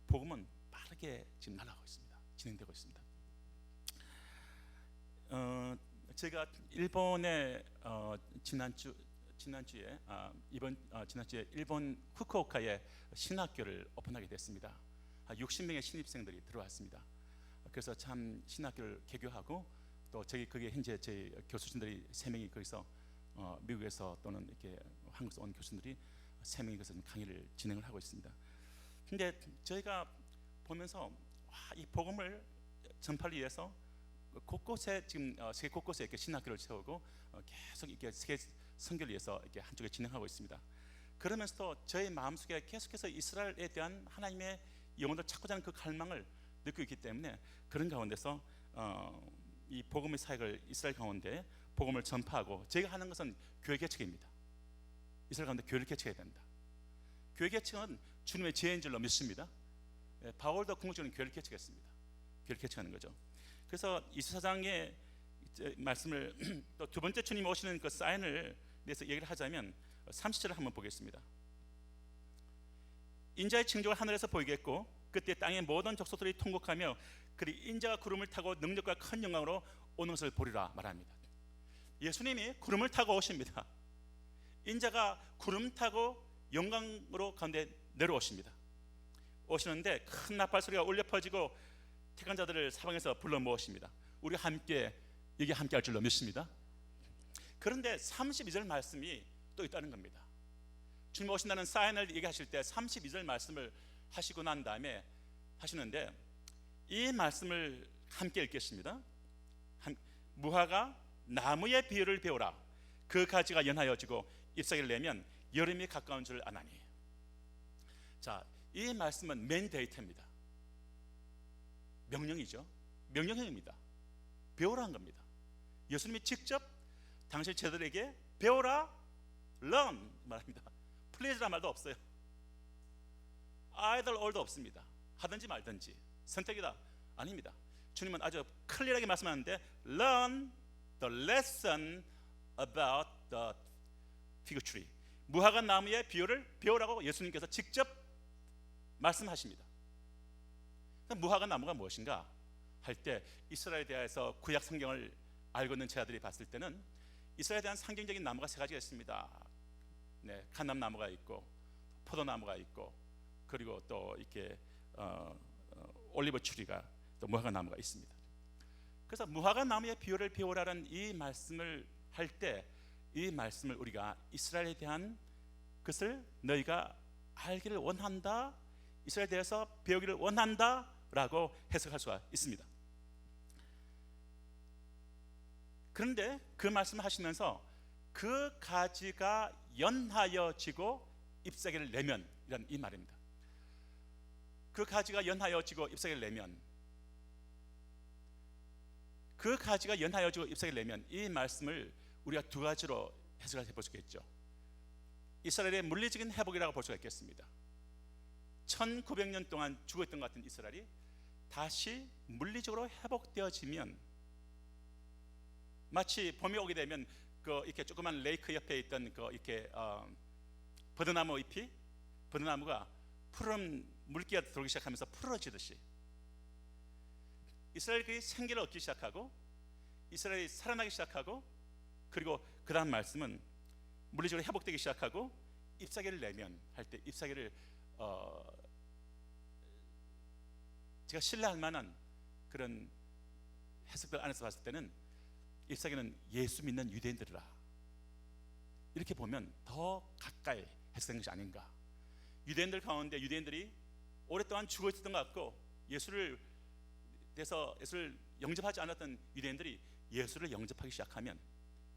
복음은 빠르게 지금 날아가고 있습니다. 진행되고 있습니다. 제가 일본에 지난주에 일본 후쿠오카에 신학교를 오픈하게 됐습니다. 60명의 신입생들이 들어왔습니다. 그래서 참 신학교를 개교하고 또 거기에 현재 제 교수진들이 3명이 거기서 미국에서 또는 이렇게 한국에서 온 교수들이 3명이 거기서 강의를 진행을 하고 있습니다. 근데 저희가 보면서 이 복음을 전파를 위해서 곳곳에 지금 세계 곳곳에 이렇게 신학교를 세우고 계속 이렇게 세계 선교를 위해서 이렇게 한쪽에 진행하고 있습니다. 그러면서도 저의 마음속에 계속해서 이스라엘에 대한 하나님의 영혼을 찾고자 하는 그 갈망을 느끼고 있기 때문에 그런 가운데서 이 복음의 사역을 이스라엘 가운데 복음을 전파하고 저희가 하는 것은 교회 개척입니다. 이스라엘 가운데 교회를 개척해야 된다. 교회 개척은 주님의 지혜인 줄로 믿습니다. 바울도 궁극적으로 교회를 개척했습니다. 교회를 개척하는 거죠. 그래서 이사장의 말씀을 또 두 번째 주님이 오시는 그 사인을 대해서 얘기를 하자면 30절을 한번 보겠습니다. 인자의 징조가 하늘에서 보이겠고 그때 땅의 모든 족속들이 통곡하며 그리 인자가 구름을 타고 능력과 큰 영광으로 오는 것을 보리라 말합니다. 예수님이 구름을 타고 오십니다. 인자가 구름 타고 영광으로 가운데 내려오십니다. 오시는데 큰 나팔 소리가 울려 퍼지고 택한 자들을 사방에서 불러 모으십니다. 우리 함께 여기 함께 할 줄로 믿습니다. 그런데 32절 말씀이 또 있다는 겁니다. 주님 오신다는 사인을 얘기하실 때 32절 말씀을 하시고 난 다음에 하시는데 이 말씀을 함께 읽겠습니다. 무화과 나무의 비유를 배우라. 그 가지가 연하여지고 잎사귀를 내면 여름이 가까운 줄 아나니. 자, 이 말씀은 맨데이트입니다. 명령이죠. 명령형입니다. 배우라는 겁니다. 예수님이 직접 당시 제자들에게 배워라, learn 말합니다. please란 말도 없어요. either or도 없습니다. 하든지 말든지 선택이다 아닙니다. 주님은 아주 클리어하게 말씀하는데 learn the lesson about the fig tree. 무화과 나무의 비유를 배우라고 예수님께서 직접 말씀하십니다. 무화과 나무가 무엇인가 할 때 이스라엘에 대해서 구약 성경을 알고 있는 제자들이 봤을 때는 이스라엘에 대한 상징적인 나무가 세 가지가 있습니다. 네, 감람나무가 있고 포도나무가 있고 그리고 또 이렇게 올리브 추리가 또 무화과 나무가 있습니다. 그래서 무화과 나무의 비유를 배우라는 이 말씀을 할 때 이 말씀을 우리가 이스라엘에 대한 것을 너희가 알기를 원한다, 이스라엘에 대해서 배우기를 원한다라고 해석할 수가 있습니다. 그런데 그 말씀을 하시면서 그 가지가 연하여지고 잎사귀를 내면 이란 이 말입니다. 그 가지가 연하여지고 잎사귀를 내면, 그 가지가 연하여지고 잎사귀를 내면 이 말씀을 우리가 두 가지로 해석을 해볼 수가 있죠. 이스라엘의 물리적인 회복이라고 볼 수가 있겠습니다. 1900년 동안 죽어있던 것 같은 이스라엘이 다시 물리적으로 회복되어지면 마치 봄이 오게 되면 그 이렇게 조그만 레이크 옆에 있던 그 이렇게 버드나무 잎이, 버드나무가 푸른 물기가 들어오기 시작하면서 풀어지듯이 이스라엘이 생기를 얻기 시작하고 이스라엘이 살아나기 시작하고 그리고 그 다음 말씀은 물리적으로 회복되기 시작하고 잎사귀를 내면 할 때 잎사귀를 제가 신뢰할 만한 그런 해석들 안에서 봤을 때는 잎사귀는 예수 믿는 유대인들이라 이렇게 보면 더 가까이 해석된 것이 아닌가. 유대인들 가운데 유대인들이 오랫동안 죽어 있었던 것 같고 예수를 영접하지 않았던 유대인들이 예수를 영접하기 시작하면,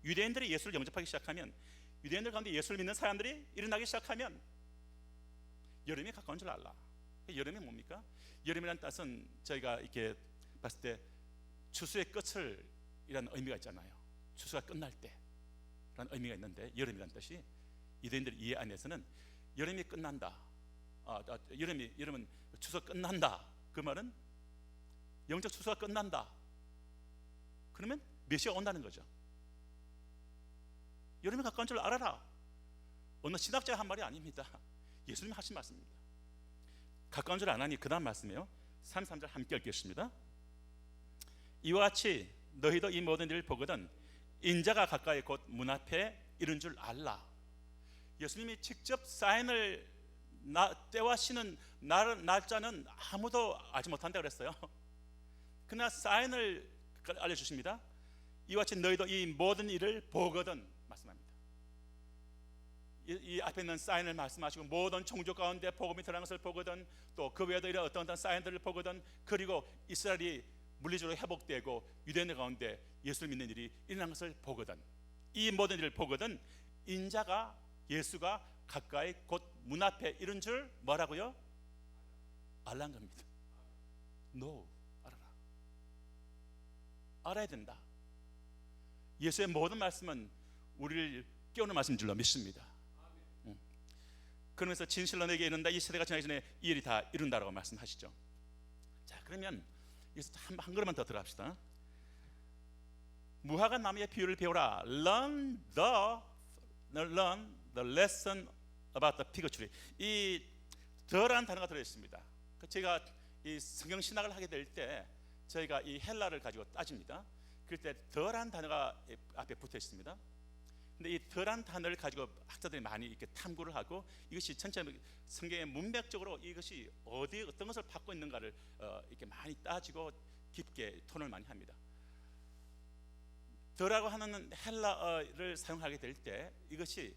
유대인들이 예수를 영접하기 시작하면, 유대인들 가운데 예수를 믿는 사람들이 일어나기 시작하면 여름이 가까운 줄 알라. 여름이 뭡니까? 여름이라는 뜻은 저희가 이렇게 봤을 때 추수의 끝을 이라는 의미가 있잖아요. 추수가 끝날 때라는 의미가 있는데 여름이라는 뜻이 유대인들 이해 안에서는 여름이 끝난다. 여름은 추수가 끝난다. 그 말은 영적 추수가 끝난다. 그러면 메시아가 온다는 거죠. 여름이 가까운 줄 알아라. 어느 신학자가 한 말이 아닙니다. 예수님이 하신 말씀입니다. 가까운 줄 아나니 그 다음 말씀이에요. 33절 함께 읽겠습니다. 이와 같이 너희도 이 모든 일을 보거든 인자가 가까이 곧 문 앞에 이른 줄 알라. 예수님이 직접 사인을 때와 시는 날짜는 아무도 알지 못한다 그랬어요. 그러나 사인을 알려주십니다. 이와 같이 너희도 이 모든 일을 보거든 말씀합니다. 이 앞에 있는 사인을 말씀하시고 모든 종족 가운데 복음이 드러나는 것을 보거든, 또 그 외에도 이런 어떤 사인들을 보거든, 그리고 이스라엘이 물리적으로 회복되고 유대인들 가운데 예수를 믿는 일이 일어난 것을 보거든, 이 모든 일을 보거든 인자가 예수가 가까이 곧 문 앞에 이른 줄 뭐라고요? 알라는 겁니다. No, 알아라. 알아야 된다. 예수의 모든 말씀은 우리를 깨우는 말씀인 줄로 믿습니다. 그러면서 진실로 내게 이른다. 이 세대가 지나기 전에 이 일이 다 이룬다라고 말씀하시죠. 자, 그러면 여기서 한 걸음만 더 들어갑시다. 무화과 나무의 비유를 배우라. Learn the lesson about the fig tree. 이 the라는 단어가 들어 있습니다. 제가 이 성경 신학을 하게 될 때 저희가 이 헬라를 가지고 따집니다. 그럴 때 덜한 단어가 앞에 붙어 있습니다. 근데 이 덜한 단어를 가지고 학자들이 많이 이렇게 탐구를 하고 이것이 전체 성경의 문맥적으로 이것이 어떤 것을 받고 있는가를 이렇게 많이 따지고 깊게 토론을 많이 합니다. 더라고 하는 헬라어를 사용하게 될 때 이것이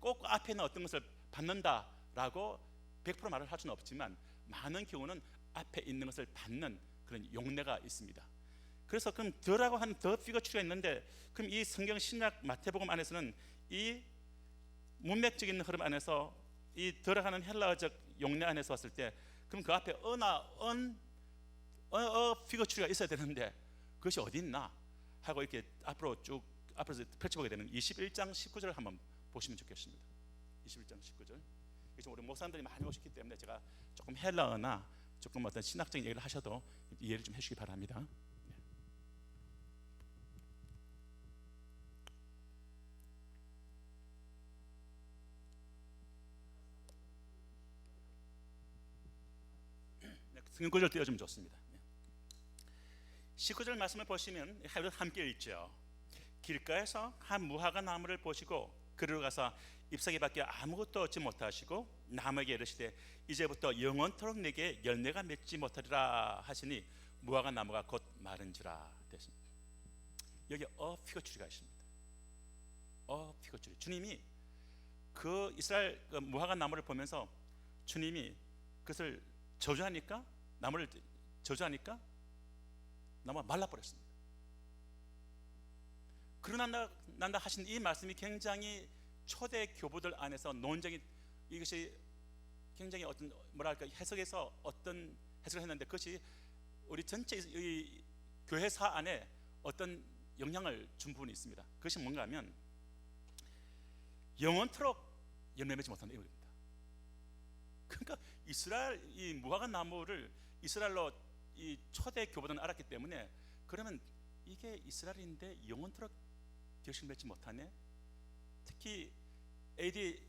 꼭 앞에는 어떤 것을 받는다라고 100% 말을 할 수는 없지만 많은 경우는 앞에 있는 것을 받는 그런 용례가 있습니다. 그래서 그럼 더라고 하는 더 피거츄가 있는데 그럼 이 성경 신약 마태복음 안에서는 이 문맥적인 흐름 안에서 이 더라고 하는 헬라어적 용례 안에서 왔을 때 그럼 그 앞에 피거츄가 있어야 되는데 그것이 어디 있나 하고 이렇게 앞으로 펼쳐보게 되는 21장 19절을 한번 보시면 좋겠습니다. 21장 19절. 우리 목사님들이 많이 오셨기 때문에 제가 조금 헬라어나 조금 어떤 신학적인 얘기를 하셔도 이해를 좀 해주시기 바랍니다. 성경 구절 띄워주면 좋습니다. 19절 말씀을 보시면 함께 읽죠. 길가에서 한 무화과 나무를 보시고 그리로 가서 잎사귀 밖에 아무것도 얻지 못하시고 나무에게 이르시되 이제부터 영원토록 내게 열매가 맺지 못하리라 하시니 무화과 나무가 곧 마른지라 됐습니다. 여기 피거츄리가 있습니다. 피거츄리. 주님이 그 이스라엘 그 무화과 나무를 보면서 주님이 그것을 저주하니까 나무를 저주하니까 나무가 말라버렸습니다. 그러나 난다 하신 이 말씀이 굉장히 초대 교부들 안에서 논쟁이 이것이 굉장히 어떤 뭐랄까 해석에서 어떤 해석을 했는데 그것이 우리 전체 이 교회사 안에 어떤 영향을 준 부분이 있습니다. 그것이 뭔가 하면 영원토록 열매 맺지 못하는 이유입니다. 그러니까 이스라엘 이 무화과 나무를 이스라엘로 이 초대 교부들은 알았기 때문에 그러면 이게 이스라엘인데 영원토록 결실 맺지 못하네. 특히 AD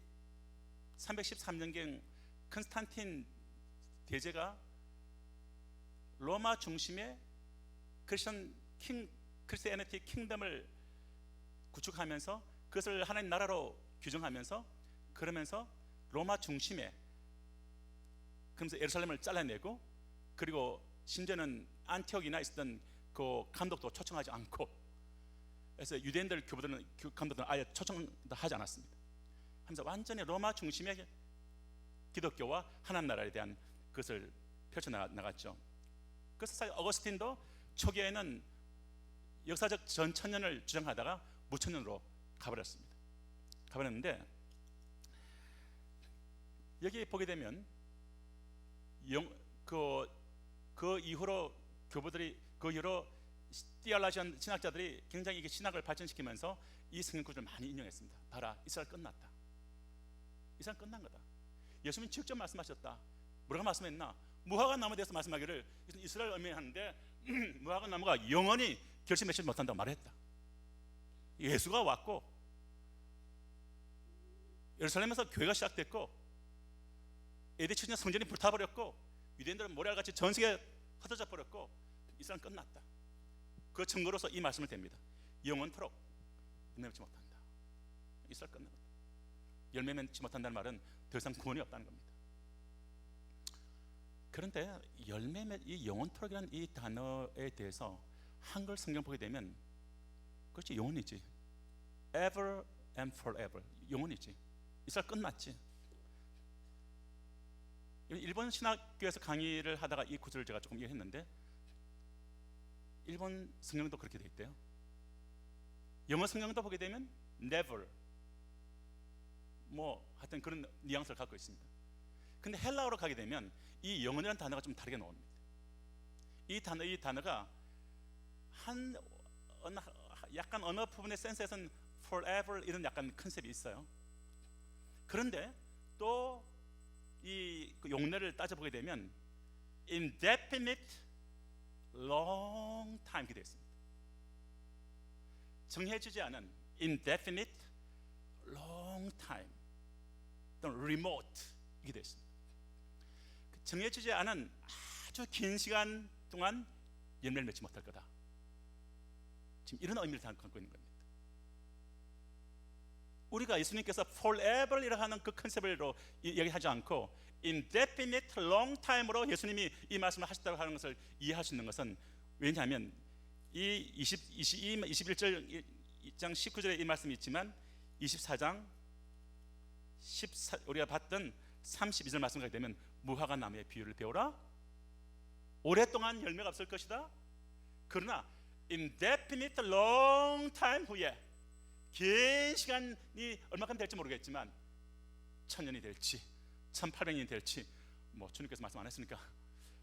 313년경 컨스탄틴 대제가 로마 중심의 크리스티애니티 킹덤을 구축하면서 그것을 하나님 나라로 규정하면서 그러면서 로마 중심에 그러면서 예루살렘을 잘라내고 그리고 심지어는 안티옥이나 있었던 그 감독도 초청하지 않고 그래서 유대인들 감독들은 아예 초청도 하지 않았습니다. 하면서 완전히 로마 중심의 기독교와 하나님 나라에 대한 그것을 펼쳐나갔죠. 그래서 사실 어거스틴도 초기에는 역사적 전천년을 주장하다가 무천년으로 가버렸는데 여기 보게 되면 그 이후로 교부들이 그 이후로 띠알라시안 신학자들이 굉장히 이게 신학을 발전시키면서 이 성경 구절을 많이 인용했습니다. 봐라, 이스라엘 끝났다. 이스라엘 끝난 거다. 예수님은 직접 말씀하셨다. 뭐라고 말씀했나? 무화과 나무에 대해서 말씀하기를 이스라엘 의미하는데 무화과 나무가 영원히 결실 맺지 못한다고 말했다. 예수가 왔고 예루살렘에서 교회가 시작됐고 AD 7년 성전이 불타버렸고 유대인들은 모래알같이 전 세계에 흩어져 버렸고 이스라엘은 끝났다. 그 증거로서 이 말씀을 댑니다. 영원토록 열매 맺지 못한다. 이스라엘 끝났다. 열매 맺지 못한다는 말은 더 이상 구원이 없다는 겁니다. 그런데 이 영원토록이라는 이 단어에 대해서 한글 성경 보게 되면 그렇지, 영원이지. Ever and forever. 영원이지. 이스라엘 끝났지. 일본 신학교에서 강의를 하다가 이 구절을 제가 조금 이해했는데 일본 성경도 그렇게 돼 있대요. 영어 성경도 보게 되면 never 하여튼 그런 뉘앙스를 갖고 있습니다. 근데 헬라어로 가게 되면 이 영원이라는 단어가 좀 다르게 나옵니다. 이 단어가 약간 어느 부분의 센스에서는 forever 이런 약간 컨셉이 있어요. 그런데 또 이 용례를 따져보게 되면 indefinite long time 이렇게 되어 있습니다. 정해지지 않은 indefinite long time 또는 remote 이렇게 되어 있습니다. 정해지지 않은 아주 긴 시간 동안 열매를 맺지 못할 거다. 지금 이런 의미를 담고 있는 겁니다. 우리가 예수님께서 forever이라 하는 그 컨셉으로 얘기하지 않고 indefinite long time으로 예수님이 이 말씀을 하셨다고 하는 것을 이해할 수 있는 것은, 왜냐하면 이 21절 2장 19절에 이 말씀이 있지만 24장 14 우리가 봤던 32절 말씀을 하게 되면 무화과 나무의 비유를 배우라. 오랫동안 열매가 없을 것이다. 그러나 indefinite long time 후에 긴 시간이 얼마큼 될지 모르겠지만 1000년이 될지 1800년이 될지 뭐 주님께서 말씀 안 했으니까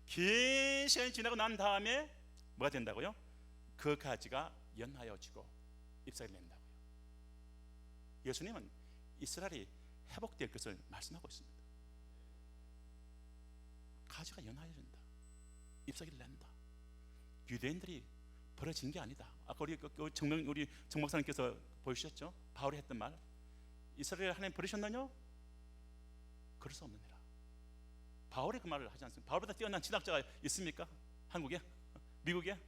긴 시간이 지나고 난 다음에 뭐가 된다고요? 그 가지가 연하여지고 잎사귀를 낸다고요. 예수님은 이스라엘이 회복될 것을 말씀하고 있습니다. 가지가 연하여진다, 잎사귀를 낸다. 유대인들이 버려진 게 아니다. 아까 우리 정 목사님께서 보여주셨죠? 바울이 했던 말, 이스라엘 하나님 버리셨느냐? 그럴 수 없느니라. 바울이 그 말을 하지 않습니까? 바울보다 뛰어난 신학자가 있습니까? 한국에? 미국에?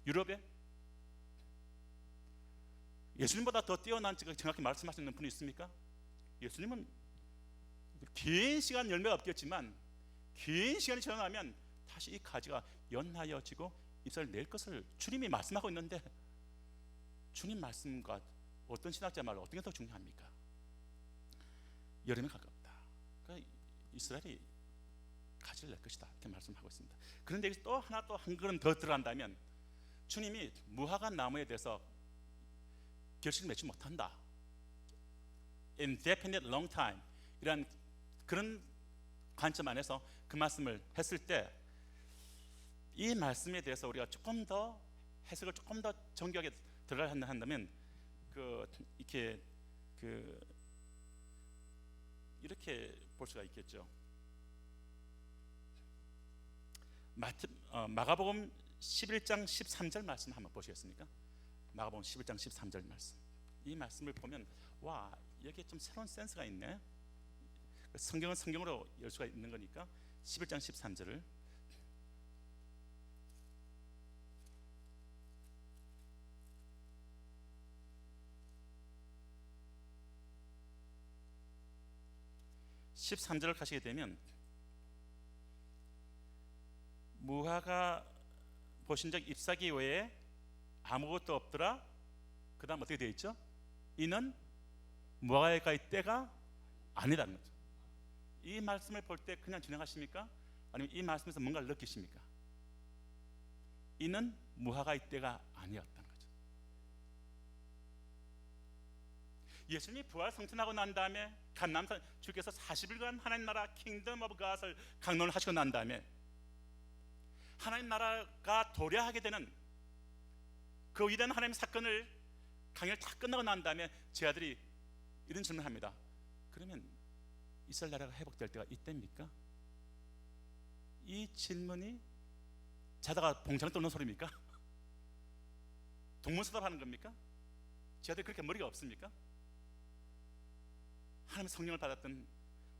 유럽에? 예수님보다 더 뛰어난, 정확히 말씀하시는 분이 있습니까? 예수님은 긴 시간 열매가 없겠지만 긴 시간이 지나면 다시 이 가지가 연하여지고 잎사귀를 낼 것을 주님이 말씀하고 있는데, 주님 말씀과 어떤 신학자 말로 어떤 게 더 중요합니까? 여름에 가깝다. 그러니까 이스라엘이 가지를 낼 것이다, 이렇게 말씀하고 있습니다. 그런데 여기서 또 한 걸음 더 들어간다면, 주님이 무화과 나무에 대해서 결실을 맺지 못한다, indefinite long time 이란 그런 관점 안에서 그 말씀을 했을 때, 이 말씀에 대해서 우리가 조금 더 해석을 조금 더 정교하게 들어가야 한다면 이렇게 볼 수가 있겠죠. 마가복음 11장 13절 말씀 한번 보시겠습니까? 마가복음 11장 13절 말씀. 이 말씀을 보면 와, 여기에 좀 새로운 센스가 있네. 성경은 성경으로 열 수가 있는 거니까 11장 13절을 가시게 되면, 무화과 보신 적 잎사귀 외에 아무것도 없더라. 그 다음 어떻게 되어 있죠? 이는 무화과의 때가 아니다는 거죠. 이 말씀을 볼 때 그냥 지나가십니까? 아니면 이 말씀에서 뭔가를 느끼십니까? 이는 무화과의 때가 아니었다는 거죠. 예수님이 부활 성천하고 난 다음에 감람산 주께서 40일간 하나님 나라 킹덤 오브 갓을 강론을 하시고 난 다음에 하나님 나라가 도래하게 되는 그 위대한 하나님의 사건을 강의를 다 끝나고 난 다음에 제 아들이 이런 질문을 합니다. 그러면 이스라엘 나라가 회복될 때가 이때입니까? 이 질문이 자다가 봉창을 떠는 소리입니까? 동문서답하는 겁니까? 제 아들이 그렇게 머리가 없습니까? 하나님의 성령을 받았던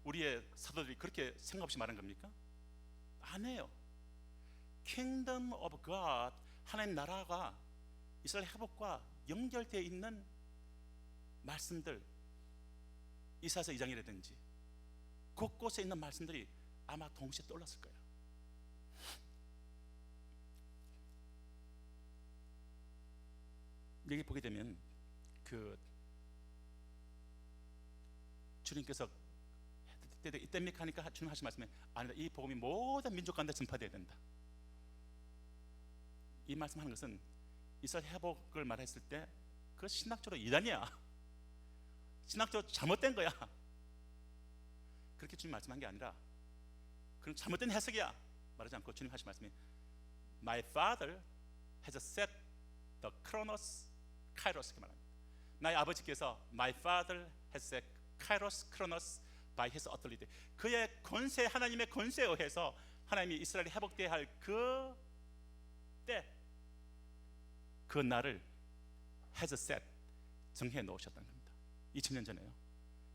우리의 사도들이 그렇게 생각 없이 말한 겁니까? 아니에요. Kingdom of God, 하나님 나라가 이스라엘 회복과 연결되어 있는 말씀들, 이사야서 2장이라든지 곳곳에 있는 말씀들이 아마 동시에 떠올랐을 거예요. 여기 보게 되면 주님께서 이때입니까 하니까 주님 하신 말씀에 아니다, 이 복음이 모든 민족 가운데 전파되어야 된다. 이 말씀하는 것은 이스라엘 회복을 말했을 때 그 신학적으로 이단이야, 신학적으로 잘못된 거야, 그렇게 주님 말씀한 게 아니라 그런 잘못된 해석이야 말하지 않고 주님 하신 말씀이 My father has set the chronos kairos, 이렇게 말합니다. 나의 아버지께서 My father has set kairos chronos by his authority, 그의 권세, 하나님의 권세에 의해서 하나님이 이스라엘이 회복되어야 할 그 때, 그 날을 has set, 정해 놓으셨다는 겁니다. 2000년 전에요.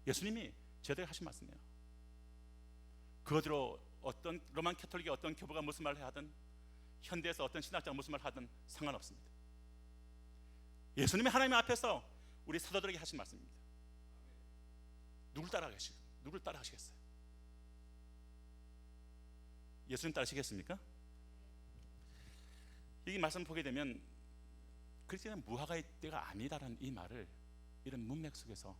예수님이 제대로 하신 말씀이에요. 그거대로 어떤 로만 캐톨릭의 어떤 교부가 무슨 말을 하든 현대에서 어떤 신학자가 무슨 말 하든 상관없습니다. 예수님이 하나님 앞에서 우리 사도들에게 하신 말씀입니다. 누굴 따라가시겠어요? 예수님 따르시겠습니까? 이 말씀 보게 되면 그리스도는 무화과의 때가 아니다라는 이 말을 이런 문맥 속에서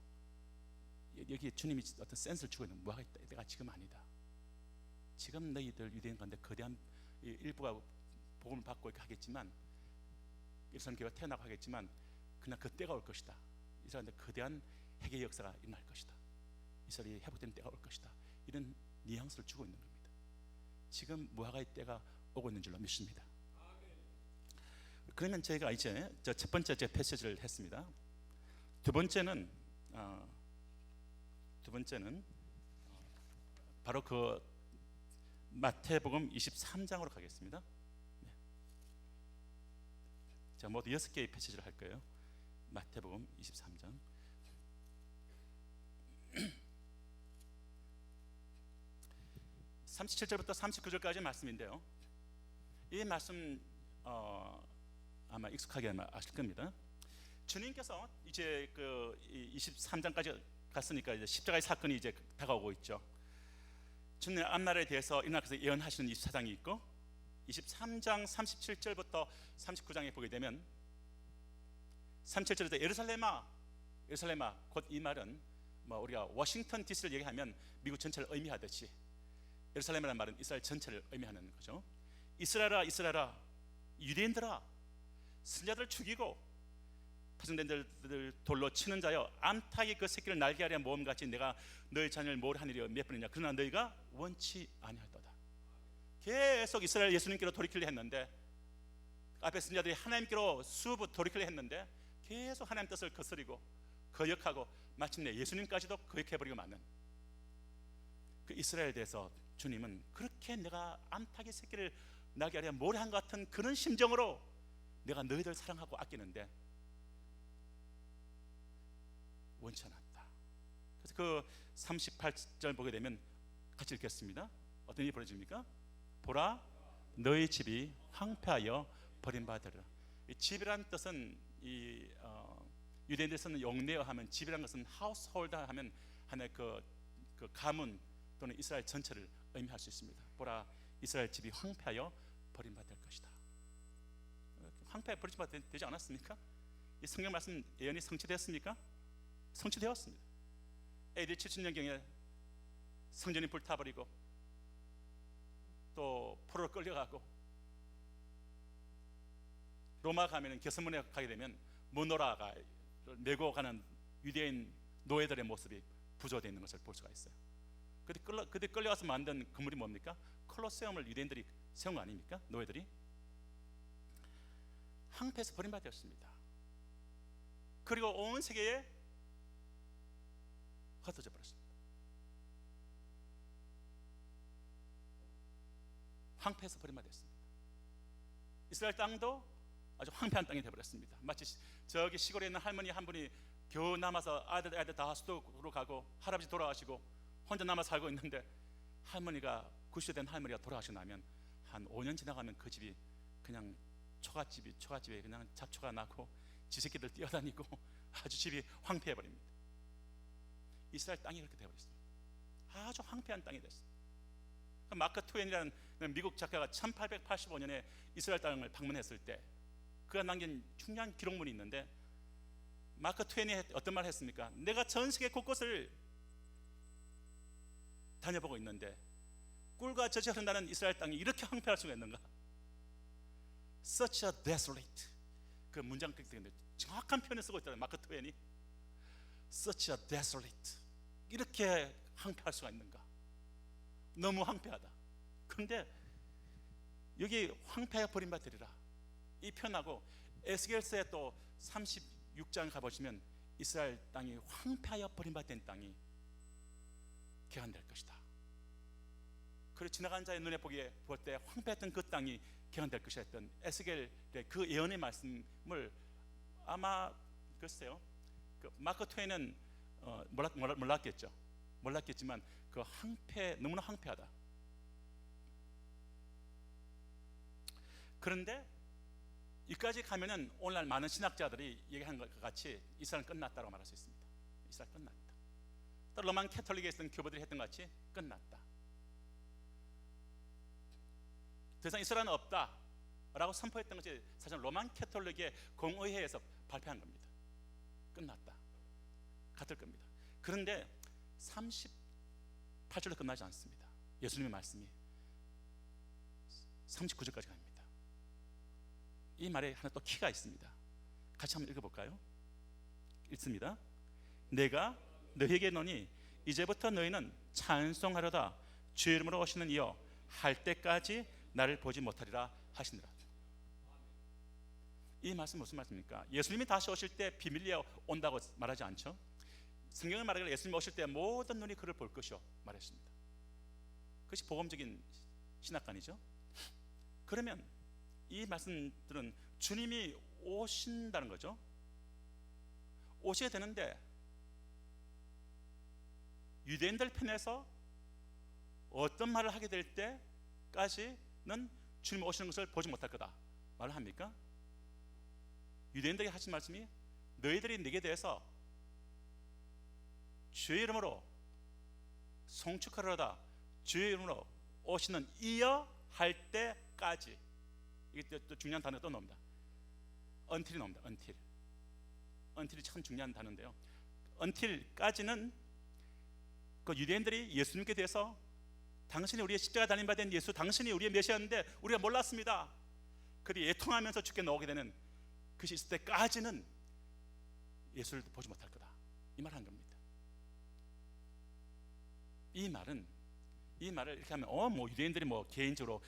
여기에 주님이 어떤 센스를 주고 있는 무화과의 때가 지금 아니다. 지금 너희들 유대인 가운데 거대한 일부가 복음을 받고 이렇게 하겠지만 예루살렘 교회가 태어나고 하겠지만 그냥 그 때가 올 것이다. 이스라엘한테 거대한 회개의 역사가 일어날 것이다. 이스라엘이 회복되는 때가 올 것이다. 이런 뉘앙스를 주고 있는 겁니다. 지금 무화과의 때가 오고 있는 줄로 믿습니다. 그러면 저희가 이제 첫 번째 패시지를 했습니다. 두 번째는 바로 그 마태복음 23장으로 가겠습니다. 네. 자, 모두 6개의 패시지를 할 거예요. 마태복음 23장 37절부터 39절까지 말씀인데요. 이 말씀 아마 익숙하게 아실 겁니다. 주님께서 이제 그 23장까지 갔으니까 이제 십자가의 사건이 이제 다가오고 있죠. 주님의 앞날에 대해서 이날에서 예언하시는 24장이 있고 23장 37절부터 39장에 보게 되면 37절에서 예루살렘아 곧 이 말은 뭐 우리가 워싱턴 DC를 얘기하면 미국 전체를 의미하듯이 예루살렘이라는 말은 이스라엘 전체를 의미하는 거죠. 이스라엘아 유대인들아 선자들 죽이고 파송된들 돌로 치는 자여 암탉이 그 새끼를 날게 하려 모험같이 내가 너희 자녀를 뭘 하느냐 몇 번이냐 그러나 너희가 원치 아니할도다. 계속 이스라엘 예수님께로 돌이키려 했는데 앞에 선자들이 하나님께로 수부 돌이키려 했는데 계속 하나님 뜻을 거스리고 거역하고 마침내 예수님까지도 거역해버리고 마는 그 이스라엘에 대해서 주님은 그렇게 내가 암탉의 새끼를 나게 하려 모래한 것 같은 그런 심정으로 내가 너희들 사랑하고 아끼는데 원치 않았다. 그래서 그 38절 보게 되면 같이 읽겠습니다. 어떤 일이 벌어집니까? 보라 너희 집이 황폐하여 버림받으리라. 이 집이라는 뜻은 이 유대인들이 쓰는 용례어 하면 집이라는 것은 하우스홀드 하면 하나의 그 가문 또는 이스라엘 전체를 의미할 수 있습니다. 보라 이스라엘 집이 황폐하여 버림받을 것이다. 황폐하여 버림받아 되지 않았습니까? 이 성경 말씀 예언이 성취되었습니까? 성취되었습니다. AD 70년경에 성전이 불타버리고 또 포로로 끌려가고 로마 가면은 개선문에 가게 되면 문호라가 메고 가는 유대인 노예들의 모습이 부조되어 있는 것을 볼 수가 있어요. 그때 끌려가서 만든 건물이 뭡니까? 콜로세움을 유대인들이 세운 거 아닙니까? 노예들이 황폐해서 버림받았습니다. 그리고 온 세계에 흩어져 버렸습니다. 황폐해서 버림받았습니다. 이스라엘 땅도 아주 황폐한 땅이 되어버렸습니다. 마치 저기 시골에 있는 할머니 한 분이 겨우 남아서 아들 다 수도로 가고 할아버지 돌아가시고 혼자 남아 살고 있는데 할머니가 90세 된 할머니가 돌아가시고 나면 한 5년 지나가면 그 집이 그냥 초가집에 그냥 잡초가 나고 지새끼들 뛰어다니고 아주 집이 황폐해버립니다. 이스라엘 땅이 그렇게 되어버렸습니다. 아주 황폐한 땅이 됐습니다. 마크 트웨인이라는 미국 작가가 1885년에 이스라엘 땅을 방문했을 때 그가 남긴 중요한 기록물이 있는데 마크 트웨인이 어떤 말을 했습니까? 내가 전 세계 곳곳을 다녀보고 있는데 꿀과 젖이 흐른다는 이스라엘 땅이 이렇게 황폐할 수가 있는가? Such a desolate. 그 문장 때문에 정확한 표현을 쓰고 있더라고요. 마크 트웨인이 Such a desolate. 이렇게 황폐할 수가 있는가? 너무 황폐하다. 그런데 여기 황폐하여 버림받으리라 이 표현하고 에스겔서에 또 36장 가보시면 이스라엘 땅이 황폐하여 버림받은 땅이 개간될 것이다. 그리고 지나가는 자의 눈에 보기에 볼 때 황폐했던 그 땅이 개간될 것이다 했던 에스겔의 그 예언의 말씀을 아마 글쎄요 그 마크 트웨인은 몰랐겠지만 그 너무나 황폐하다. 그런데 여기까지 가면은 오늘날 많은 신학자들이 얘기한 것과 같이 이스라엘은 끝났다고 말할 수 있습니다. 이스라엘 끝났다. 또 로만 캐톨릭에 있던 교부들이 했던 것 같이 끝났다. 더 이상 이스라엘은 없다 라고 선포했던 것이 사실 로만 캐톨릭의 공의회에서 발표한 겁니다. 끝났다. 같을 겁니다. 그런데 38절로 끝나지 않습니다. 예수님의 말씀이 39절까지 갑니다. 이 말에 하나 또 키가 있습니다. 같이 한번 읽어볼까요? 읽습니다. 내가 너희에게 노니 이제부터 너희는 찬송하려다 주의 이름으로 오시는 이여 할 때까지 나를 보지 못하리라 하시니라. 이 말씀 무슨 말씀입니까? 예수님이 다시 오실 때 비밀리에 온다고 말하지 않죠? 성경을 말하기를 예수님이 오실 때 모든 눈이 그를 볼 것이요 말했습니다. 그것이 복음적인 신학관이죠. 그러면 이 말씀들은 주님이 오신다는 거죠. 오셔야 되는데 유대인들 편에서 어떤 말을 하게 될 때까지는 주님 오시는 것을 보지 못할 거다 말을 합니까? 유대인들에게 하신 말씀이 너희들이 내게 대해서 주의 이름으로 송축하려다 주의 이름으로 오시는 이어 할 때까지, 이게 또 중요한 단어가 또 나옵니다. until이 나옵니다. until이 참 중요한 단어인데요. until까지는 그 유대인들이 예수님께 대해서 당신이 우리의 십자가 달린 바 된 예수, 당신이 우리의 메시아인데 우리가 몰랐습니다. 그리 애통하면서 주께 나오게 되는 그것이 있을 때까지는 예수를 보지 못할 거다, 이 말을 한 겁니다. 이 말을 이렇게 하면 뭐 유대인들이 뭐 개인적으로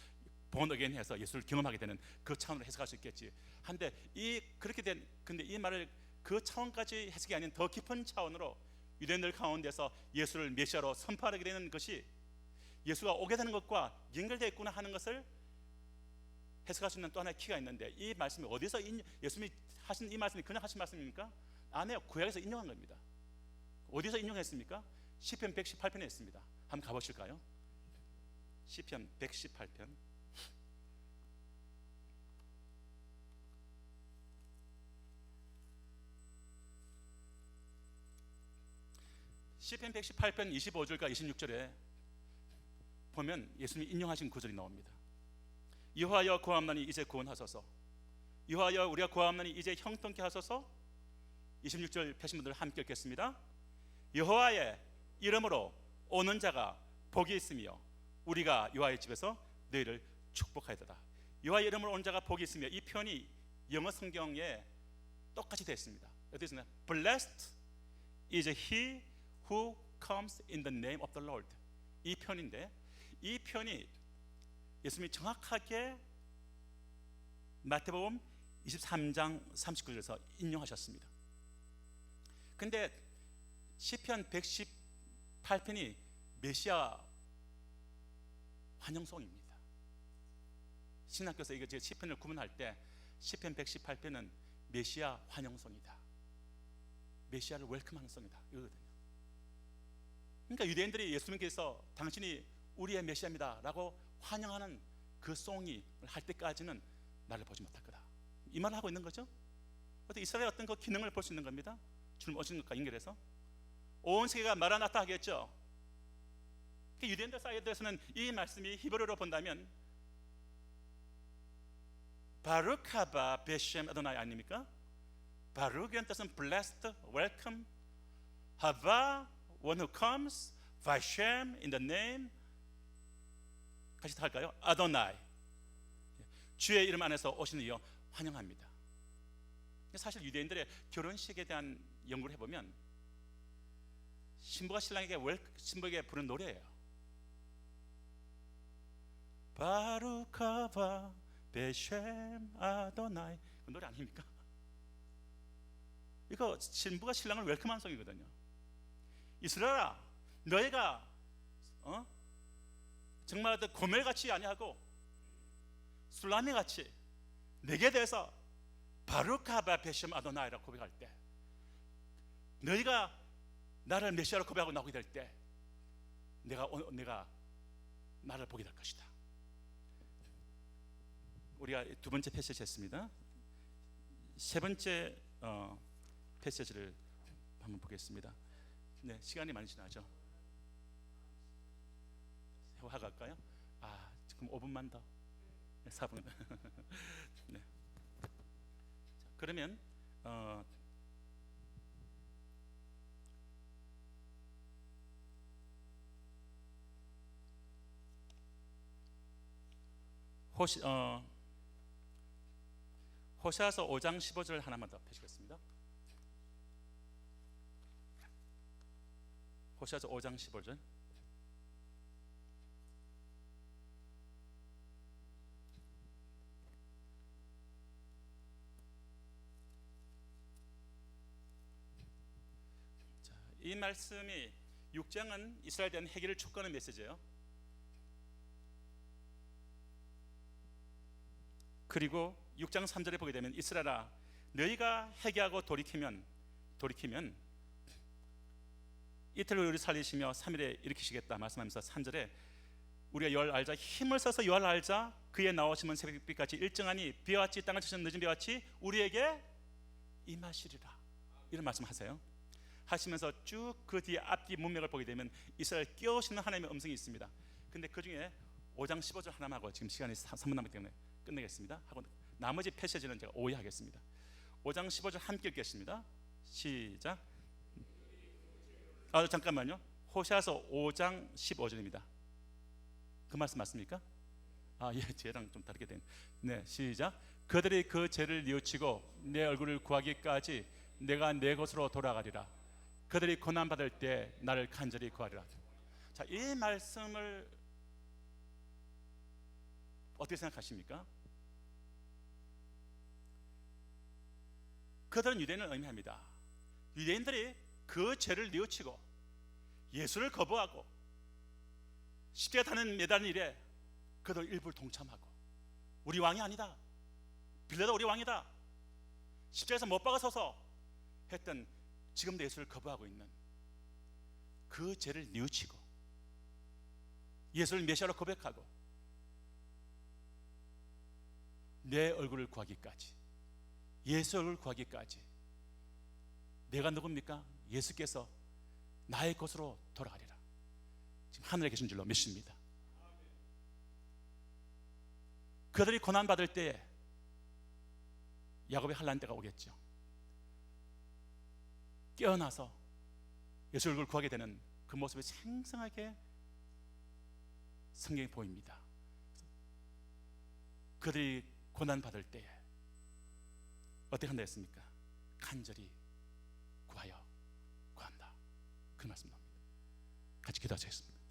본 어게인해서 예수를 경험하게 되는 그 차원으로 해석할 수 있겠지. 한데 근데 이 말을 그 차원까지 해석이 아닌 더 깊은 차원으로 유대인들 가운데서 예수를 메시아로 선포하게 되는 것이 예수가 오게 되는 것과 연결되어 있구나 하는 것을 해석할 수 있는 또 하나의 키가 있는데, 이 말씀이 어디서 예수님이 하신 이 말씀이 그냥 하신 말씀입니까? 아니요, 구약에서 인용한 겁니다. 어디서 인용했습니까? 시편 118편에 있습니다. 한번 가보실까요? 시편 118편. 시편 118편 25절과 26절에 보면 예수님이 인용하신 구절이 나옵니다. 여호와여 구하옵나니 이제 구원하소서. 여호와여 우리가 구하옵나니 이제 형통케 하소서. 26절 펴신 분들 함께 읽겠습니다. 여호와의 이름으로 오는 자가 복이 있으며 우리가 여호와의 집에서 너희를 축복하리로다. 여호와의 이름으로 오는 자가 복이 있으며, 이 표현이 영어 성경에 똑같이 되어 있습니다. 어디 있습니까? Blessed is he who comes in the name of the Lord. 이 표현인데, 이 표현이 예수님이 정확하게 마태복음 23장 39절에서 인용하셨습니다. 근데 시편 118편이 메시아 환영송입니다. 신학교에서 이거 시편을 구분할 때 시편 118편은 메시아 환영송이다, 메시아를 웰컴하는 송이다 이거거든요. 그러니까 유대인들이 예수님께서 당신이 우리의 메시아입니다 라고 환영하는 그 송이 할 때까지는 나를 보지 못할 거다, 이 말을 하고 있는 거죠. 어떻게 이스라엘의 어떤 그 기능을 볼 수 있는 겁니다. 주님 오시는 것과 연결해서 온 세계가 마라나타 하겠죠. 유대인들 사이에서는 이 말씀이 히브리어로 본다면 바루카바 베셴 아도나이 아닙니까? 바루크의 뜻은 blessed, welcome. 하바, one who comes. 바셴, in the name. 같이 다 할까요? 아도나이, 주의 이름 안에서 오시는 이여 환영합니다. 사실 유대인들의 결혼식에 대한 연구를 해보면 신부가 신부에게 부른 노래예요. 바루카바 베셴 아도나이, 그 노래 아닙니까? 이거 신부가 신랑을 웰컴한 송이거든요. 이스라엘아, 너희가 정말 고멜같이 아니하고 술라미같이 내게 대해서 바루카바 베셴 아도나이라고 고백할 때, 너희가 나를 메시아로 고백하고 나오게 될 때 내가 나를 보게 될 것이다. 우리가 두 번째 패시지 했습니다. 세 번째 패시지를 한번 보겠습니다. 네, 시간이 많이 지나죠. 화갈까요? 지금 5분만 더. 4분. 네. 자, 그러면 호세아서 5장 15절 하나만 더 펴시겠습니다. 호세아서 5장 15절. 이 말씀이 6장은 이스라엘에 대한 회개를 촉구하는 메시지예요. 그리고 6장 3절에 보게 되면 이스라엘아 너희가 회개하고 돌이키면 이틀 후에 우리 살리시며 3일에 일으키시겠다 말씀하면서 3절에 우리가 여호와를 알자 힘을 써서 여호와를 알자 그의 나오심은 새벽빛같이 일정하니 비와 같이 땅을 치는 늦은 비와 같이 우리에게 임하시리라 이런 말씀하세요. 하시면서 쭉 그 뒤에 앞뒤 문맥을 보게 되면 이스라엘 깨우시는 하나님의 음성이 있습니다. 근데 그 중에 5장 15절 하나만 하고 지금 시간이 3분 남기 때문에 끝내겠습니다. 하고 나머지 패시지는 제가 오해하겠습니다. 5장 15절 함께 읽겠습니다. 시작. 잠깐만요. 호세아서 5장 15절입니다. 그 말씀 맞습니까? 예, 죄랑 좀 다르게 된. 네, 시작. 그들이 그 죄를 뉘우치고 내 얼굴을 구하기까지 내가 내 곳으로 돌아가리라. 그들이 고난 받을 때 나를 간절히 구하리라. 자, 이 말씀을 어떻게 생각하십니까? 그들은 유대인을 의미합니다. 유대인들이 그 죄를 뉘우치고 예수를 거부하고 십자가 타는 매달리는 일에 그들 일부를 동참하고 우리 왕이 아니다. 빌라도 우리 왕이다. 십자가에서 못 박아 서서 했던 지금도 예수를 거부하고 있는 그 죄를 뉘우치고 예수를 메시아로 고백하고 내 얼굴을 구하기까지 예수 얼굴을 구하기까지 내가 누굽니까? 예수께서 나의 곳으로 돌아가리라. 지금 하늘에 계신 줄로 믿습니다. 그들이 고난받을 때에 야곱의 환난 때가 오겠죠. 깨어나서 예수 얼굴을 구하게 되는 그 모습이 생생하게 성경에 보입니다. 그들이 고난받을 때에 어떻게 한다 했습니까? 간절히 구하여 구한다. 그 말씀 나옵니다. 같이 기도하시겠습니다.